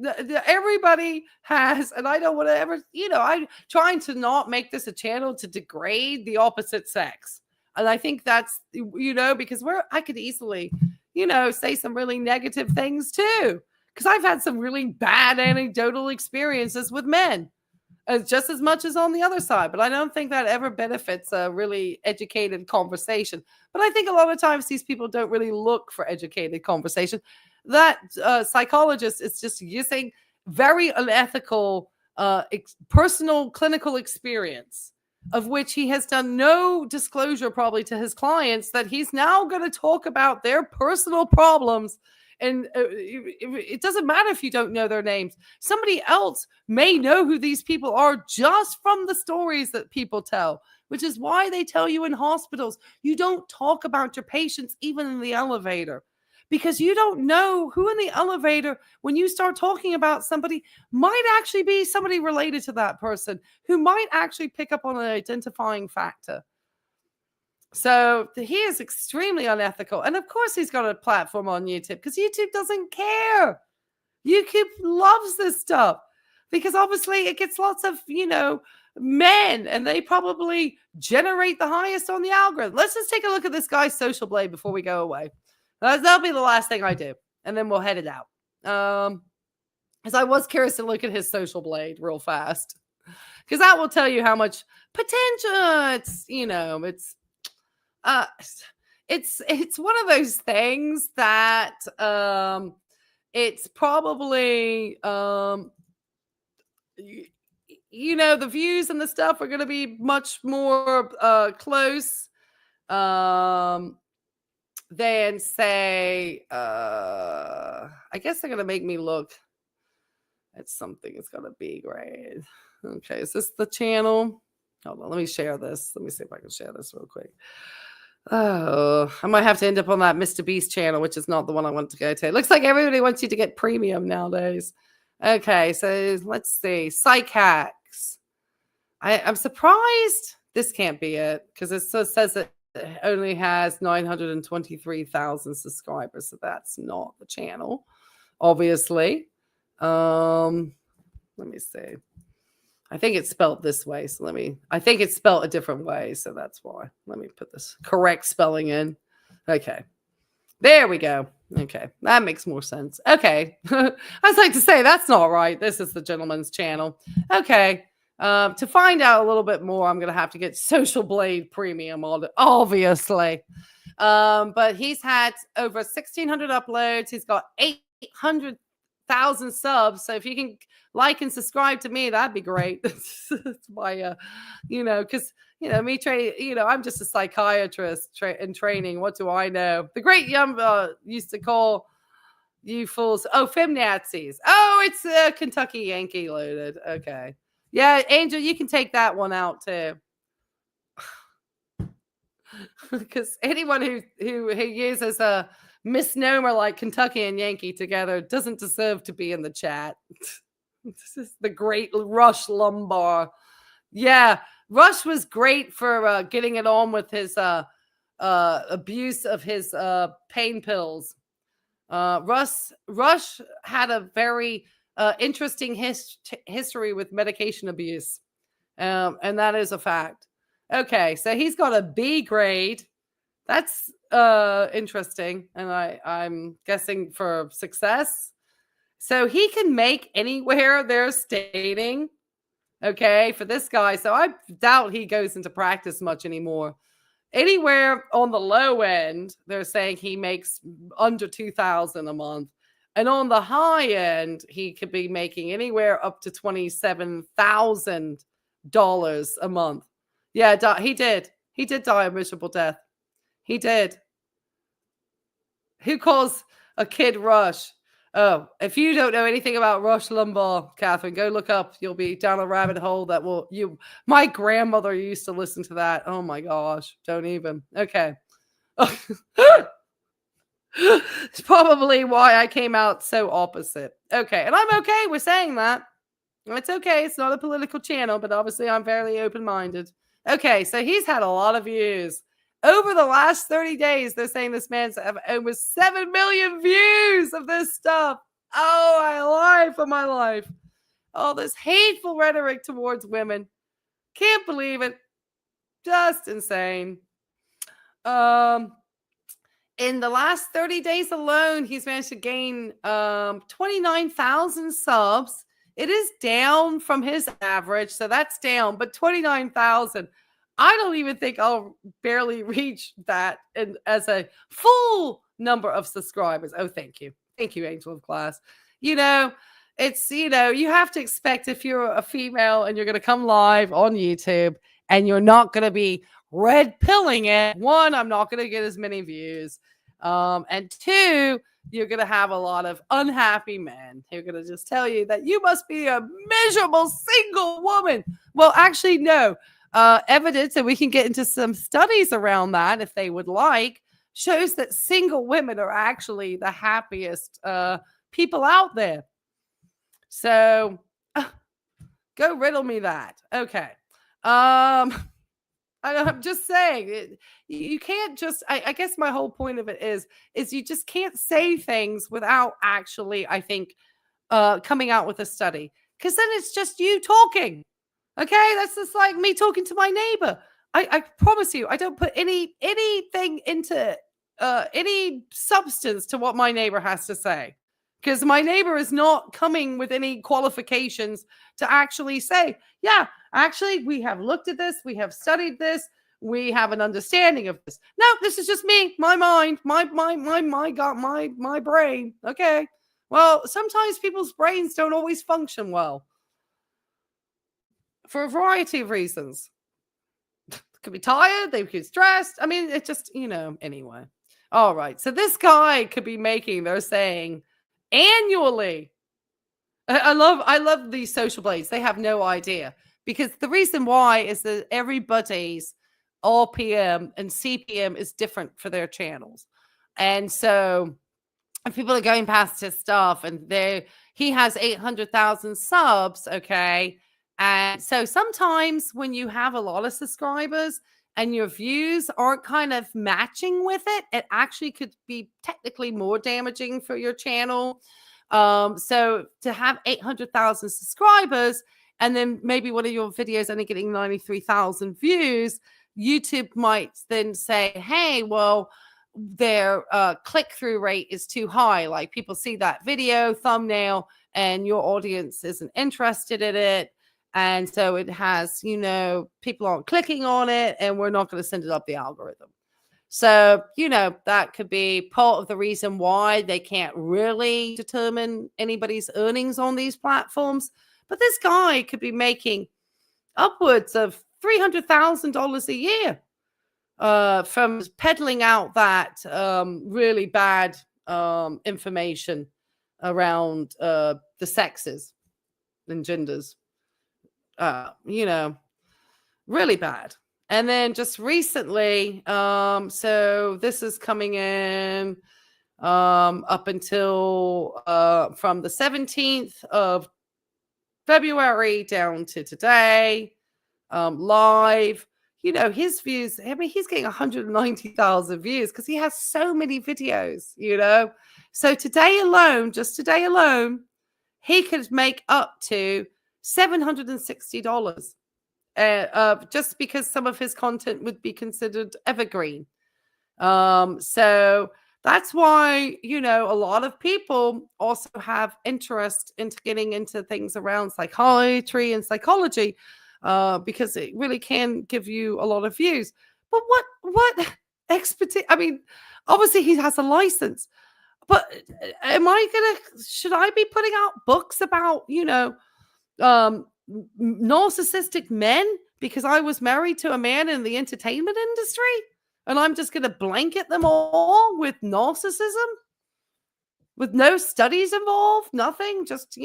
Everybody has, and I don't want to ever, I'm trying to not make this a channel to degrade the opposite sex. And I think that's, because I could easily, say some really negative things too. Because I've had some really bad anecdotal experiences with men, just as much as on the other side. But I don't think that ever benefits a really educated conversation. But I think a lot of times these people don't really look for educated conversation. That psychologist is just using very unethical personal clinical experience, of which he has done no disclosure probably to his clients, that he's now going to talk about their personal problems. And it doesn't matter if you don't know their names. Somebody else may know who these people are just from the stories that people tell, which is why they tell you in hospitals, you don't talk about your patients even in the elevator, because you don't know who in the elevator, when you start talking about somebody, might actually be somebody related to that person who might actually pick up on an identifying factor. So he is extremely unethical. And of course, he's got a platform on YouTube because YouTube doesn't care. YouTube loves this stuff because obviously it gets lots of, men, and they probably generate the highest on the algorithm. Let's just take a look at this guy's social blade before we go away. That'll be the last thing I do, and then we'll head it out. Because I was curious to look at his social blade real fast, because that will tell you how much potential it's one of those things that it's probably the views and the stuff are going to be much more close than say I guess they're going to make me look at something. It's going to be great. Okay, is this the channel? Hold on, let me share this. Let me see if I can share this real quick. Oh, I might have to end up on that Mr. Beast channel, which is not the one I want to go to. It looks like everybody wants you to get premium nowadays. Okay, so let's see. Psych hacks. I'm surprised this can't be it, because it says it only has 923,000 subscribers. So that's not the channel, obviously. Let me see. I think it's spelled this way. So I think it's spelled a different way. So that's why. Let me put this correct spelling in. Okay. There we go. Okay. That makes more sense. Okay. I was like to say, that's not right. This is the gentleman's channel. Okay. To find out a little bit more, I'm going to have to get Social Blade Premium on it, obviously. But he's had over 1,600 uploads. He's got 800,000 subs. So if you can like and subscribe to me, that'd be great. It's my, because, me training, I'm just a psychiatrist in training. What do I know? The great Yum used to call you fools. Oh, feminazis. Oh, it's Kentucky Yankee loaded. Okay. Yeah, Angel, you can take that one out too. Because anyone who uses a misnomer like Kentucky and Yankee together doesn't deserve to be in the chat. This is the great Rush Limbaugh. Yeah, Rush was great for getting it on with his abuse of his pain pills. Rush had a very interesting history with medication abuse, and that is a fact. Okay, so he's got a B grade. That's interesting. And I'm guessing for success. So he can make anywhere they're stating, okay, for this guy. So I doubt he goes into practice much anymore. Anywhere on the low end, they're saying he makes under $2,000 a month. And on the high end, he could be making anywhere up to $27,000 a month. Yeah, he did. He did die a miserable death. He did. Who calls a kid Rush? Oh, if you don't know anything about Rush Limbaugh, Catherine, go look up. You'll be down a rabbit hole that will you. My grandmother used to listen to that. Oh my gosh, don't even. Okay. It's probably why I came out so opposite. Okay, and I'm okay with saying that. It's okay. It's not a political channel, but obviously I'm fairly open-minded. Okay, so he's had a lot of views. Over the last 30 days, they're saying this man's have over 7 million views of this stuff. Oh, I lie for my life. All this hateful rhetoric towards women. Can't believe it. Just insane. In the last 30 days alone, he's managed to gain 29,000 subs. It is down from his average, so that's down, but 29,000. I don't even think I'll barely reach that as a full number of subscribers. Oh, thank you. Thank you, Angel of Glass. You know, it's, you know, you have to expect if you're a female and you're going to come live on YouTube and you're not going to be red pilling it. One, I'm not going to get as many views. And two, you're going to have a lot of unhappy men who are going to just tell you that you must be a miserable single woman. Well, actually, no. Evidence, and we can get into some studies around that if they would like, shows that single women are actually the happiest people out there. So go riddle me that. Okay. I'm just saying, you can't just, I guess my whole point of it is you just can't say things without actually, I think, coming out with a study. Because then it's just you talking. Okay, that's just like me talking to my neighbor. I promise you, I don't put anything into any substance to what my neighbor has to say. Because my neighbor is not coming with any qualifications to actually say, yeah, actually, we have looked at this, we have studied this, we have an understanding of this. No, this is just me, my mind, my brain. Okay. Well, sometimes people's brains don't always function well. For a variety of reasons. Could be tired, they could be stressed. I mean, it just, you know, anyway. All right. So this guy could be making, they're saying, annually. I love these social blades. They have no idea. Because the reason why is that everybody's RPM and CPM is different for their channels. And so if people are going past his stuff and he has 800,000 subs, okay. And so sometimes when you have a lot of subscribers and your views aren't kind of matching with it, it actually could be technically more damaging for your channel. So to have 800,000 subscribers and then maybe one of your videos only getting 93,000 views, YouTube might then say, hey, well, their click-through rate is too high. Like people see that video thumbnail and your audience isn't interested in it. And so it has, you know, people aren't clicking on it and we're not going to send it up the algorithm. So, you know, that could be part of the reason why they can't really determine anybody's earnings on these platforms. But this guy could be making upwards of $300,000 a year from peddling out that really bad information around the sexes and genders. You know, really bad. And then just recently, so this is coming in up until from the 17th of February down to today, live. You know, his views, I mean, he's getting 190,000 views because he has so many videos, you know. So today alone, just today alone, he could make up to $760 just because some of his content would be considered evergreen. So that's why, a lot of people also have interest into getting into things around psychiatry and psychology, because it really can give you a lot of views. But what expertise? I mean, obviously he has a license, but should I be putting out books about, narcissistic men because I was married to a man in the entertainment industry? And I'm just going to blanket them all with narcissism with no studies involved, nothing, just,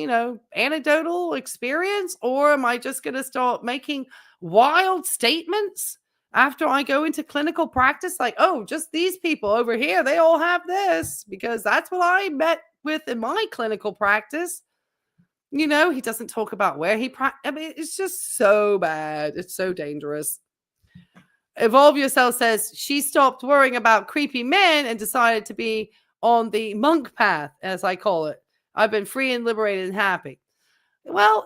anecdotal experience? Or am I just going to start making wild statements after I go into clinical practice? Like, oh, just these people over here, they all have this because that's what I met with in my clinical practice. He doesn't talk about where I mean, it's just so bad. It's so dangerous. Evolve Yourself says she stopped worrying about creepy men and decided to be on the monk path, as I call it. I've been free and liberated and happy. Well,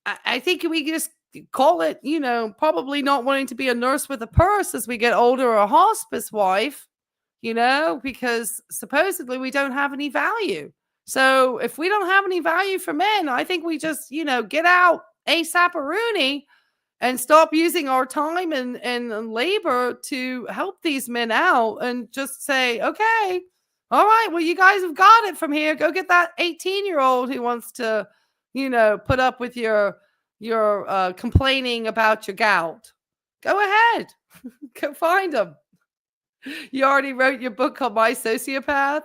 I think we just call it, probably not wanting to be a nurse with a purse as we get older, or a hospice wife, because supposedly we don't have any value. So if we don't have any value for men, I think we just, get out ASAP-a-rooney and stop using our time and labor to help these men out, and just say, okay, all right, well, you guys have got it from here. Go get that 18-year-old who wants to, put up with your complaining about your gout. Go ahead. Go find them. You already wrote your book called My Sociopath?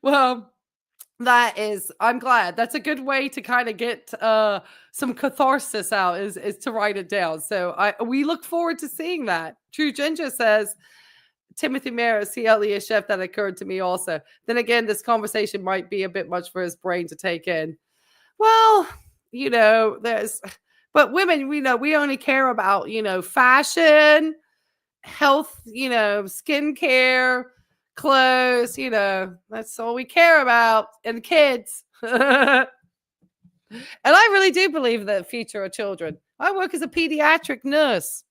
Well, I'm glad. That's a good way to kind of get some catharsis out, is to write it down. So we look forward to seeing that. True Ginger says, Timothy Mayer, CLE chef, that occurred to me also. Then again, this conversation might be a bit much for his brain to take in. Well, but women, we only care about, fashion, health, skincare, clothes, that's all we care about, and kids. And I really do believe that future are children. I work as a pediatric nurse.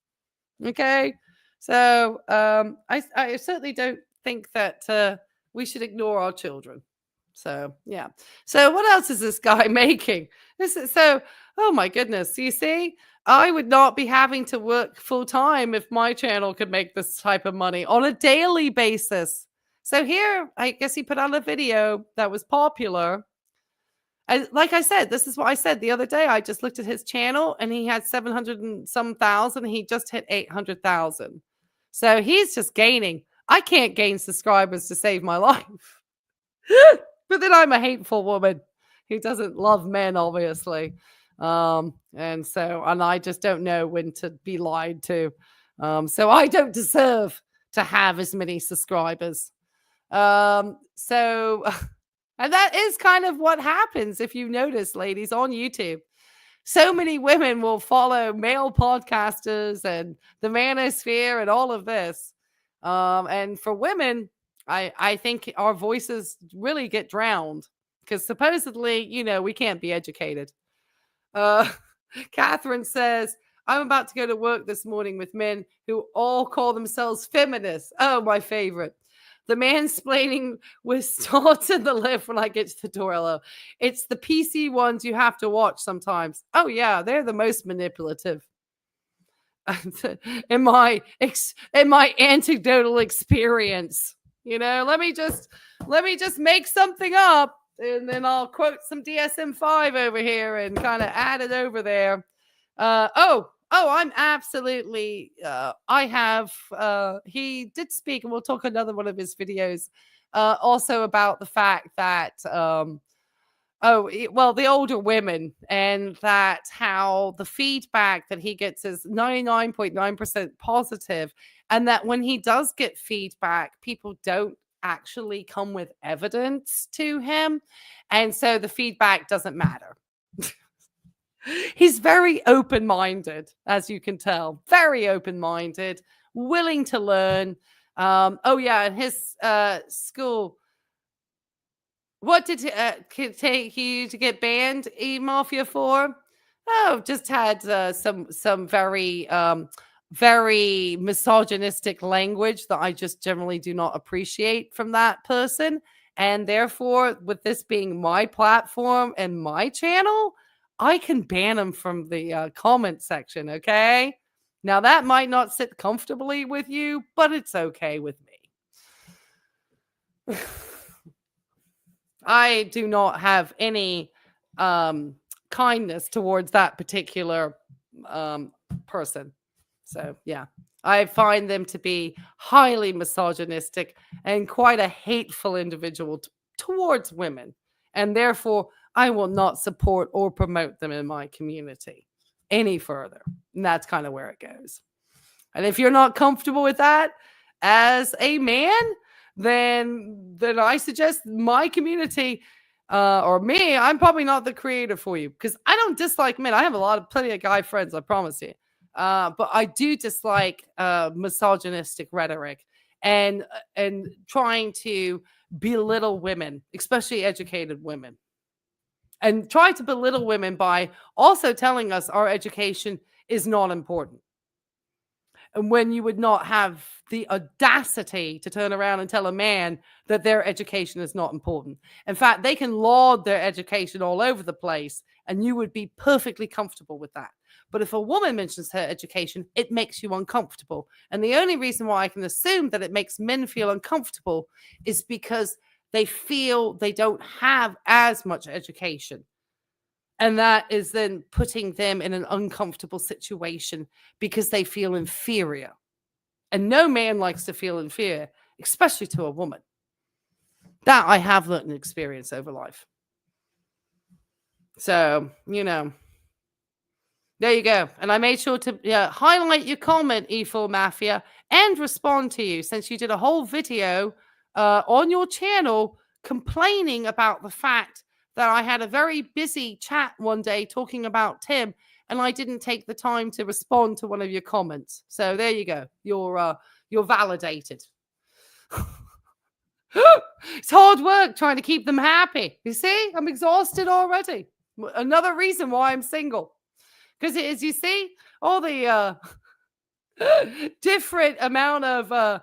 Okay. So I certainly don't think that we should ignore our children. So yeah. So what else is this guy making? Oh my goodness. You see, I would not be having to work full time if my channel could make this type of money on a daily basis. So here, I guess he put out a video that was popular. And like I said, this is what I said the other day. I just looked at his channel and he had 700 and some thousand. He just hit 800,000. So he's just gaining. I can't gain subscribers to save my life. But then I'm a hateful woman who doesn't love men, obviously. And I just don't know when to be lied to. So I don't deserve to have as many subscribers. And that is kind of what happens, if you notice, ladies, on YouTube. So many women will follow male podcasters and the manosphere and all of this. And for women, I think our voices really get drowned because supposedly, we can't be educated. Catherine says, I'm about to go to work this morning with men who all call themselves feminists. Oh, my favorite. The mansplaining will start in the lift when I get to the door. Hello. It's the PC ones you have to watch sometimes. Oh, yeah, they're the most manipulative. in my anecdotal experience, let me just make something up, and then I'll quote some DSM-5 over here and kind of add it over there. I'm absolutely, he did speak, and we'll talk another one of his videos, also about the fact that, the older women, and that how the feedback that he gets is 99.9% positive, and that when he does get feedback, people don't actually come with evidence to him, and so the feedback doesn't matter. He's very open-minded, as you can tell. Very open-minded, willing to learn. And his school. What did it take you to get banned, E-Mafia, for? Oh, just had some very very misogynistic language that I just generally do not appreciate from that person. And therefore, with this being my platform and my channel, I can ban them from the comment section, okay? Now, that might not sit comfortably with you, but it's okay with me. I do not have any kindness towards that particular person. So, yeah, I find them to be highly misogynistic and quite a hateful individual towards women. And therefore, I will not support or promote them in my community any further. And that's kind of where it goes. And if you're not comfortable with that as a man, then I suggest my community or me, I'm probably not the creator for you, because I don't dislike men. I have plenty of guy friends, I promise you. But I do dislike misogynistic rhetoric and trying to belittle women, especially educated women, and try to belittle women by also telling us our education is not important. And when you would not have the audacity to turn around and tell a man that their education is not important. In fact, they can laud their education all over the place, and you would be perfectly comfortable with that. But if a woman mentions her education, it makes you uncomfortable. And the only reason why I can assume that it makes men feel uncomfortable is because they feel they don't have as much education. And that is then putting them in an uncomfortable situation because they feel inferior. And no man likes to feel inferior, especially to a woman. That I have learned and experienced over life. So, there you go. And I made sure to highlight your comment, E4 Mafia, and respond to you, since you did a whole video on your channel complaining about the fact that I had a very busy chat one day talking about Tim, and I didn't take the time to respond to one of your comments. So there you go. You're validated. It's hard work trying to keep them happy. You see, I'm exhausted already. Another reason why I'm single. Because it is, you see, all the different amount of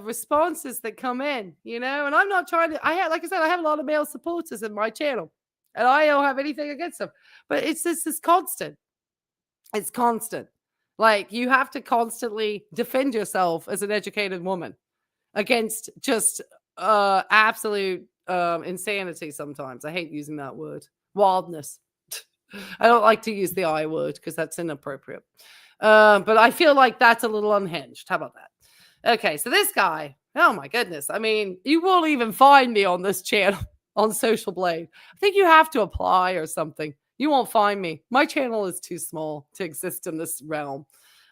responses that come in, and I'm not trying to, like I said, I have a lot of male supporters in my channel, and I don't have anything against them, but it's constant. It's constant. Like, you have to constantly defend yourself as an educated woman against just absolute insanity sometimes. I hate using that word. Wildness. I don't like to use the I word because that's inappropriate. But I feel like that's a little unhinged. How about that? Okay, so this guy, oh my goodness. I mean, you won't even find me on this channel on Social Blade. I think you have to apply or something. You won't find me. My channel is too small to exist in this realm.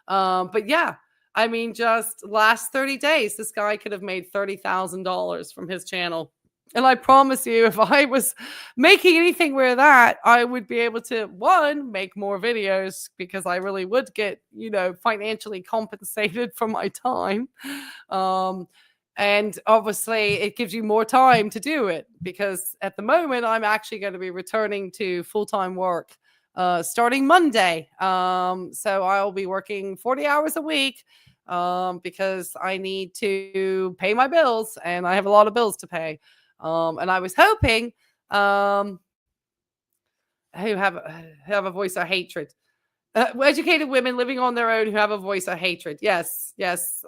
But yeah, I mean, just last 30 days, this guy could have made $30,000 from his channel. And I promise you, if I was making anything where that, I would be able to, one, make more videos, because I really would get, financially compensated for my time. And obviously, it gives you more time to do it, because at the moment, I'm actually going to be returning to full-time work starting Monday. So I'll be working 40 hours a week because I need to pay my bills, and I have a lot of bills to pay. And I was hoping who have a voice of hatred. Educated women living on their own who have a voice of hatred. Yes,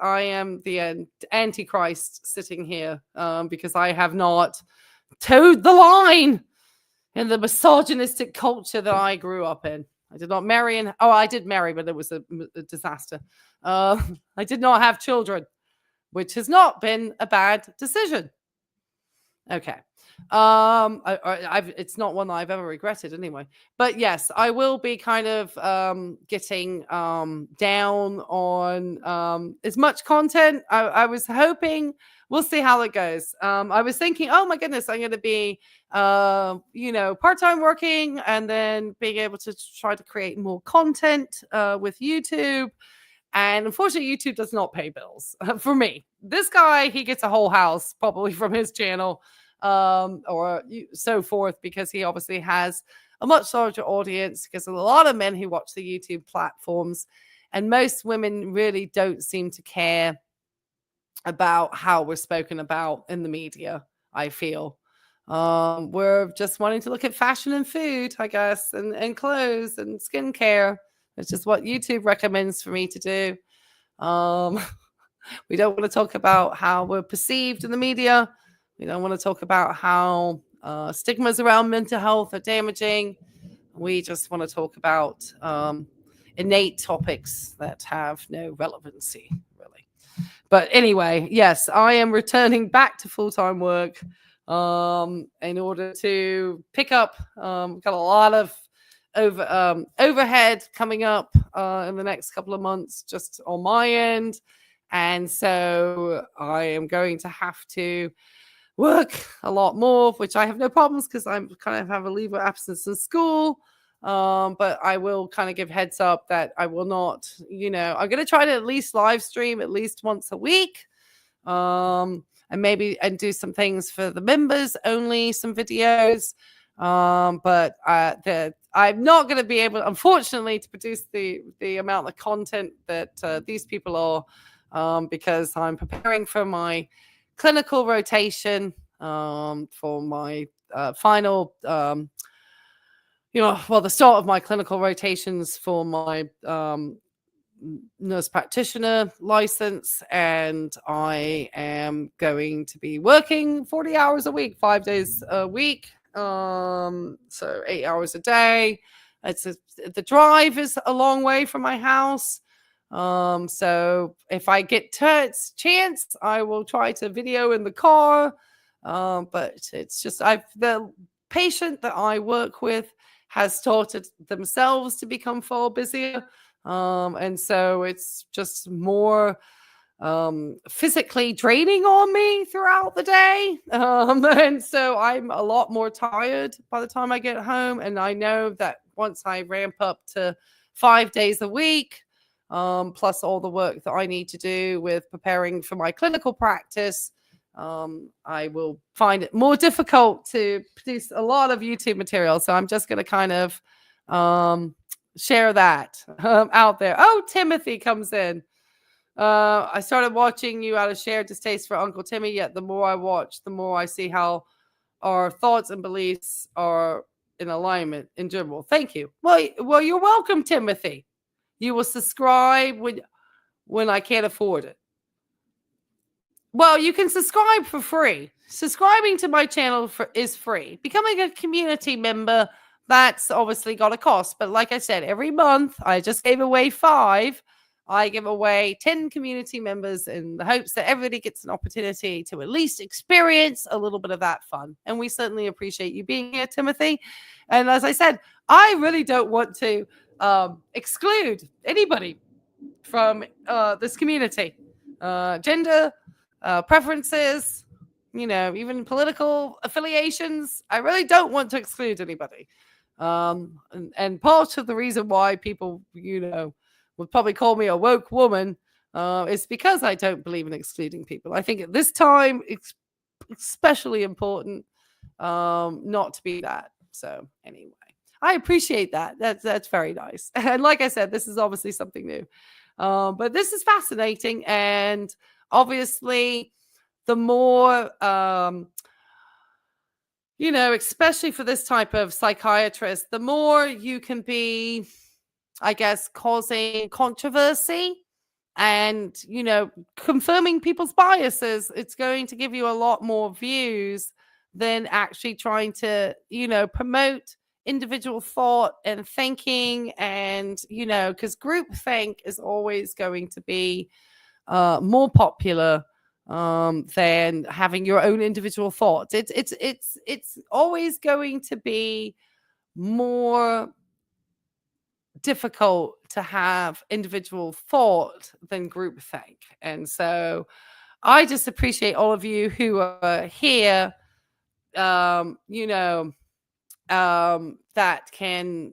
I am the Antichrist sitting here because I have not towed the line in the misogynistic culture that I grew up in. I did not marry I did marry, but it was a disaster. I did not have children, which has not been a bad decision. Okay. It's not one that I've ever regretted anyway. But yes, I will be kind of getting down on as much content. I was hoping, we'll see how it goes. I was thinking, oh my goodness, I'm going to be, part-time working, and then being able to try to create more content with YouTube. And unfortunately, YouTube does not pay bills for me. This guy, he gets a whole house probably from his channel or so forth, because he obviously has a much larger audience, because there's a lot of men who watch the YouTube platforms. And most women really don't seem to care about how we're spoken about in the media, I feel. We're just wanting to look at fashion and food, I guess, and clothes and skincare. It's just what YouTube recommends for me to do. We don't want to talk about how we're perceived in the media. We don't want to talk about how stigmas around mental health are damaging. We just want to talk about innate topics that have no relevancy, really. But anyway, yes, I am returning back to full-time work in order to pick up. Got a lot of overhead coming up in the next couple of months just on my end. And so I am going to have to work a lot more, which I have no problems because I'm kind of have a leave of absence in school. But I will kind of give heads up that I will not, I'm going to try to at least live stream at least once a week. And do some things for the members only, some videos. But I'm not going to be able, unfortunately, to produce the amount of content that these people are. Because I'm preparing for my clinical rotation for my final, the start of my clinical rotations for my nurse practitioner license. And I am going to be working 40 hours a week, 5 days a week. So 8 hours a day. The drive is a long way from my house. So if I get chance, I will try to video in the car. But it's just, the patient that I work with has started themselves to become far busier. And so it's just more, physically draining on me throughout the day. And so I'm a lot more tired by the time I get home. And I know that once I ramp up to 5 days a week, plus all the work that I need to do with preparing for my clinical practice, I will find it more difficult to produce a lot of YouTube material. So I'm just going to kind of share that out there. Oh, Timothy comes in. I started watching you out of shared distaste for Uncle Timmy, yet the more I watch, the more I see how our thoughts and beliefs are in alignment in general. Thank you. Well, you're welcome, Timothy. You will subscribe when I can't afford it. Well, you can subscribe for free. Subscribing to my channel is free. Becoming a community member, that's obviously got a cost. But like I said, every month, I just gave away 5. I give away 10 community members in the hopes that everybody gets an opportunity to at least experience a little bit of that fun. And we certainly appreciate you being here, Timothy. And as I said, I really don't want to exclude anybody from this community. Gender, preferences, even political affiliations. I really don't want to exclude anybody. And part of the reason why people, would probably call me a woke woman is because I don't believe in excluding people. I think at this time, it's especially important not to be that. So anyway, I appreciate that. That's very nice. And like I said, this is obviously something new. But this is fascinating. And obviously, the more, especially for this type of psychiatrist, the more you can be, I guess, causing controversy and, confirming people's biases, it's going to give you a lot more views than actually trying to, promote individual thought and thinking. And, because groupthink is always going to be more popular than having your own individual thoughts. It's always going to be more difficult to have individual thought than groupthink. And so I just appreciate all of you who are here, that can,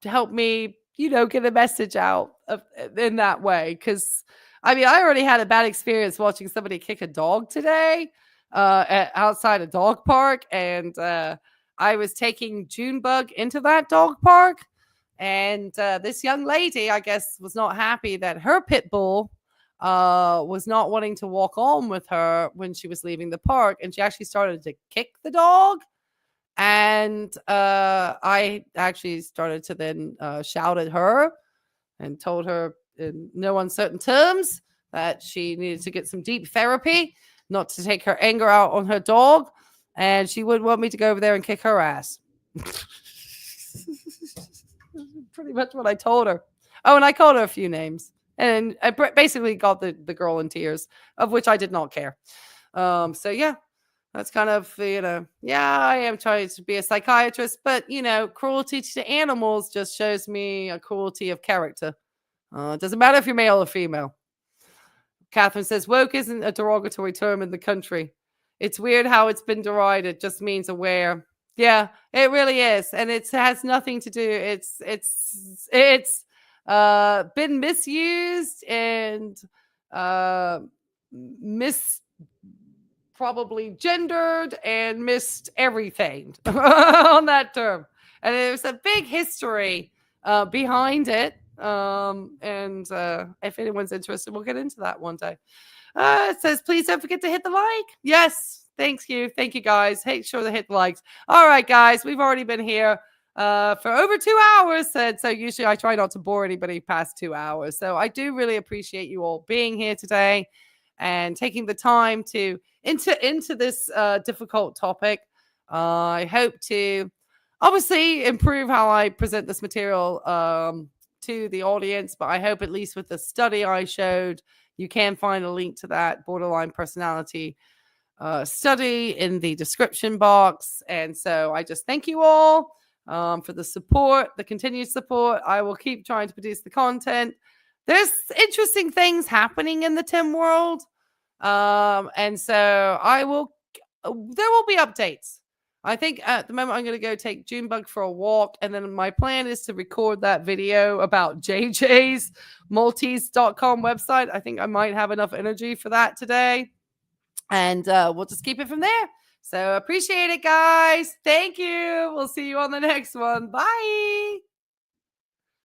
help me, get a message out in that way. Because, I already had a bad experience watching somebody kick a dog today outside a dog park. And I was taking Junebug into that dog park. And this young lady, I guess, was not happy that her pit bull was not wanting to walk on with her when she was leaving the park. And she actually started to kick the dog. And I actually started to then shout at her and told her in no uncertain terms that she needed to get some deep therapy, not to take her anger out on her dog. And she would want me to go over there and kick her ass. Pretty much what I told her. Oh, and I called her a few names. And I basically got the girl in tears, of which I did not care. So, yeah. That's kind of, yeah, I am trying to be a psychiatrist, but, cruelty to animals just shows me a cruelty of character. It doesn't matter if you're male or female. Catherine says, woke isn't a derogatory term in the country. It's weird how it's been derided. It just means aware. Yeah, it really is. And it has nothing to do. It's been misused and probably gendered and missed everything on that term. And there's a big history behind it. And if anyone's interested, we'll get into that one day. It says, please don't forget to hit the like. Yes. Thank you. Thank you, guys. Make sure to hit the likes. All right, guys. We've already been here for over 2 hours. And so usually I try not to bore anybody past 2 hours. So I do really appreciate you all being here today and taking the time to into this difficult topic. I hope to obviously improve how I present this material to the audience, but I hope at least with the study I showed, you can find a link to that borderline personality study in the description box. And so I just thank you all for the support, the continued support. I will keep trying to produce the content. There's interesting things happening in the TIM world. And so there will be updates. I think at the moment I'm going to go take Junebug for a walk. And then my plan is to record that video about JJ's Maltese.com website. I think I might have enough energy for that today. And we'll just keep it from there. So appreciate it, guys. Thank you. We'll see you on the next one. Bye.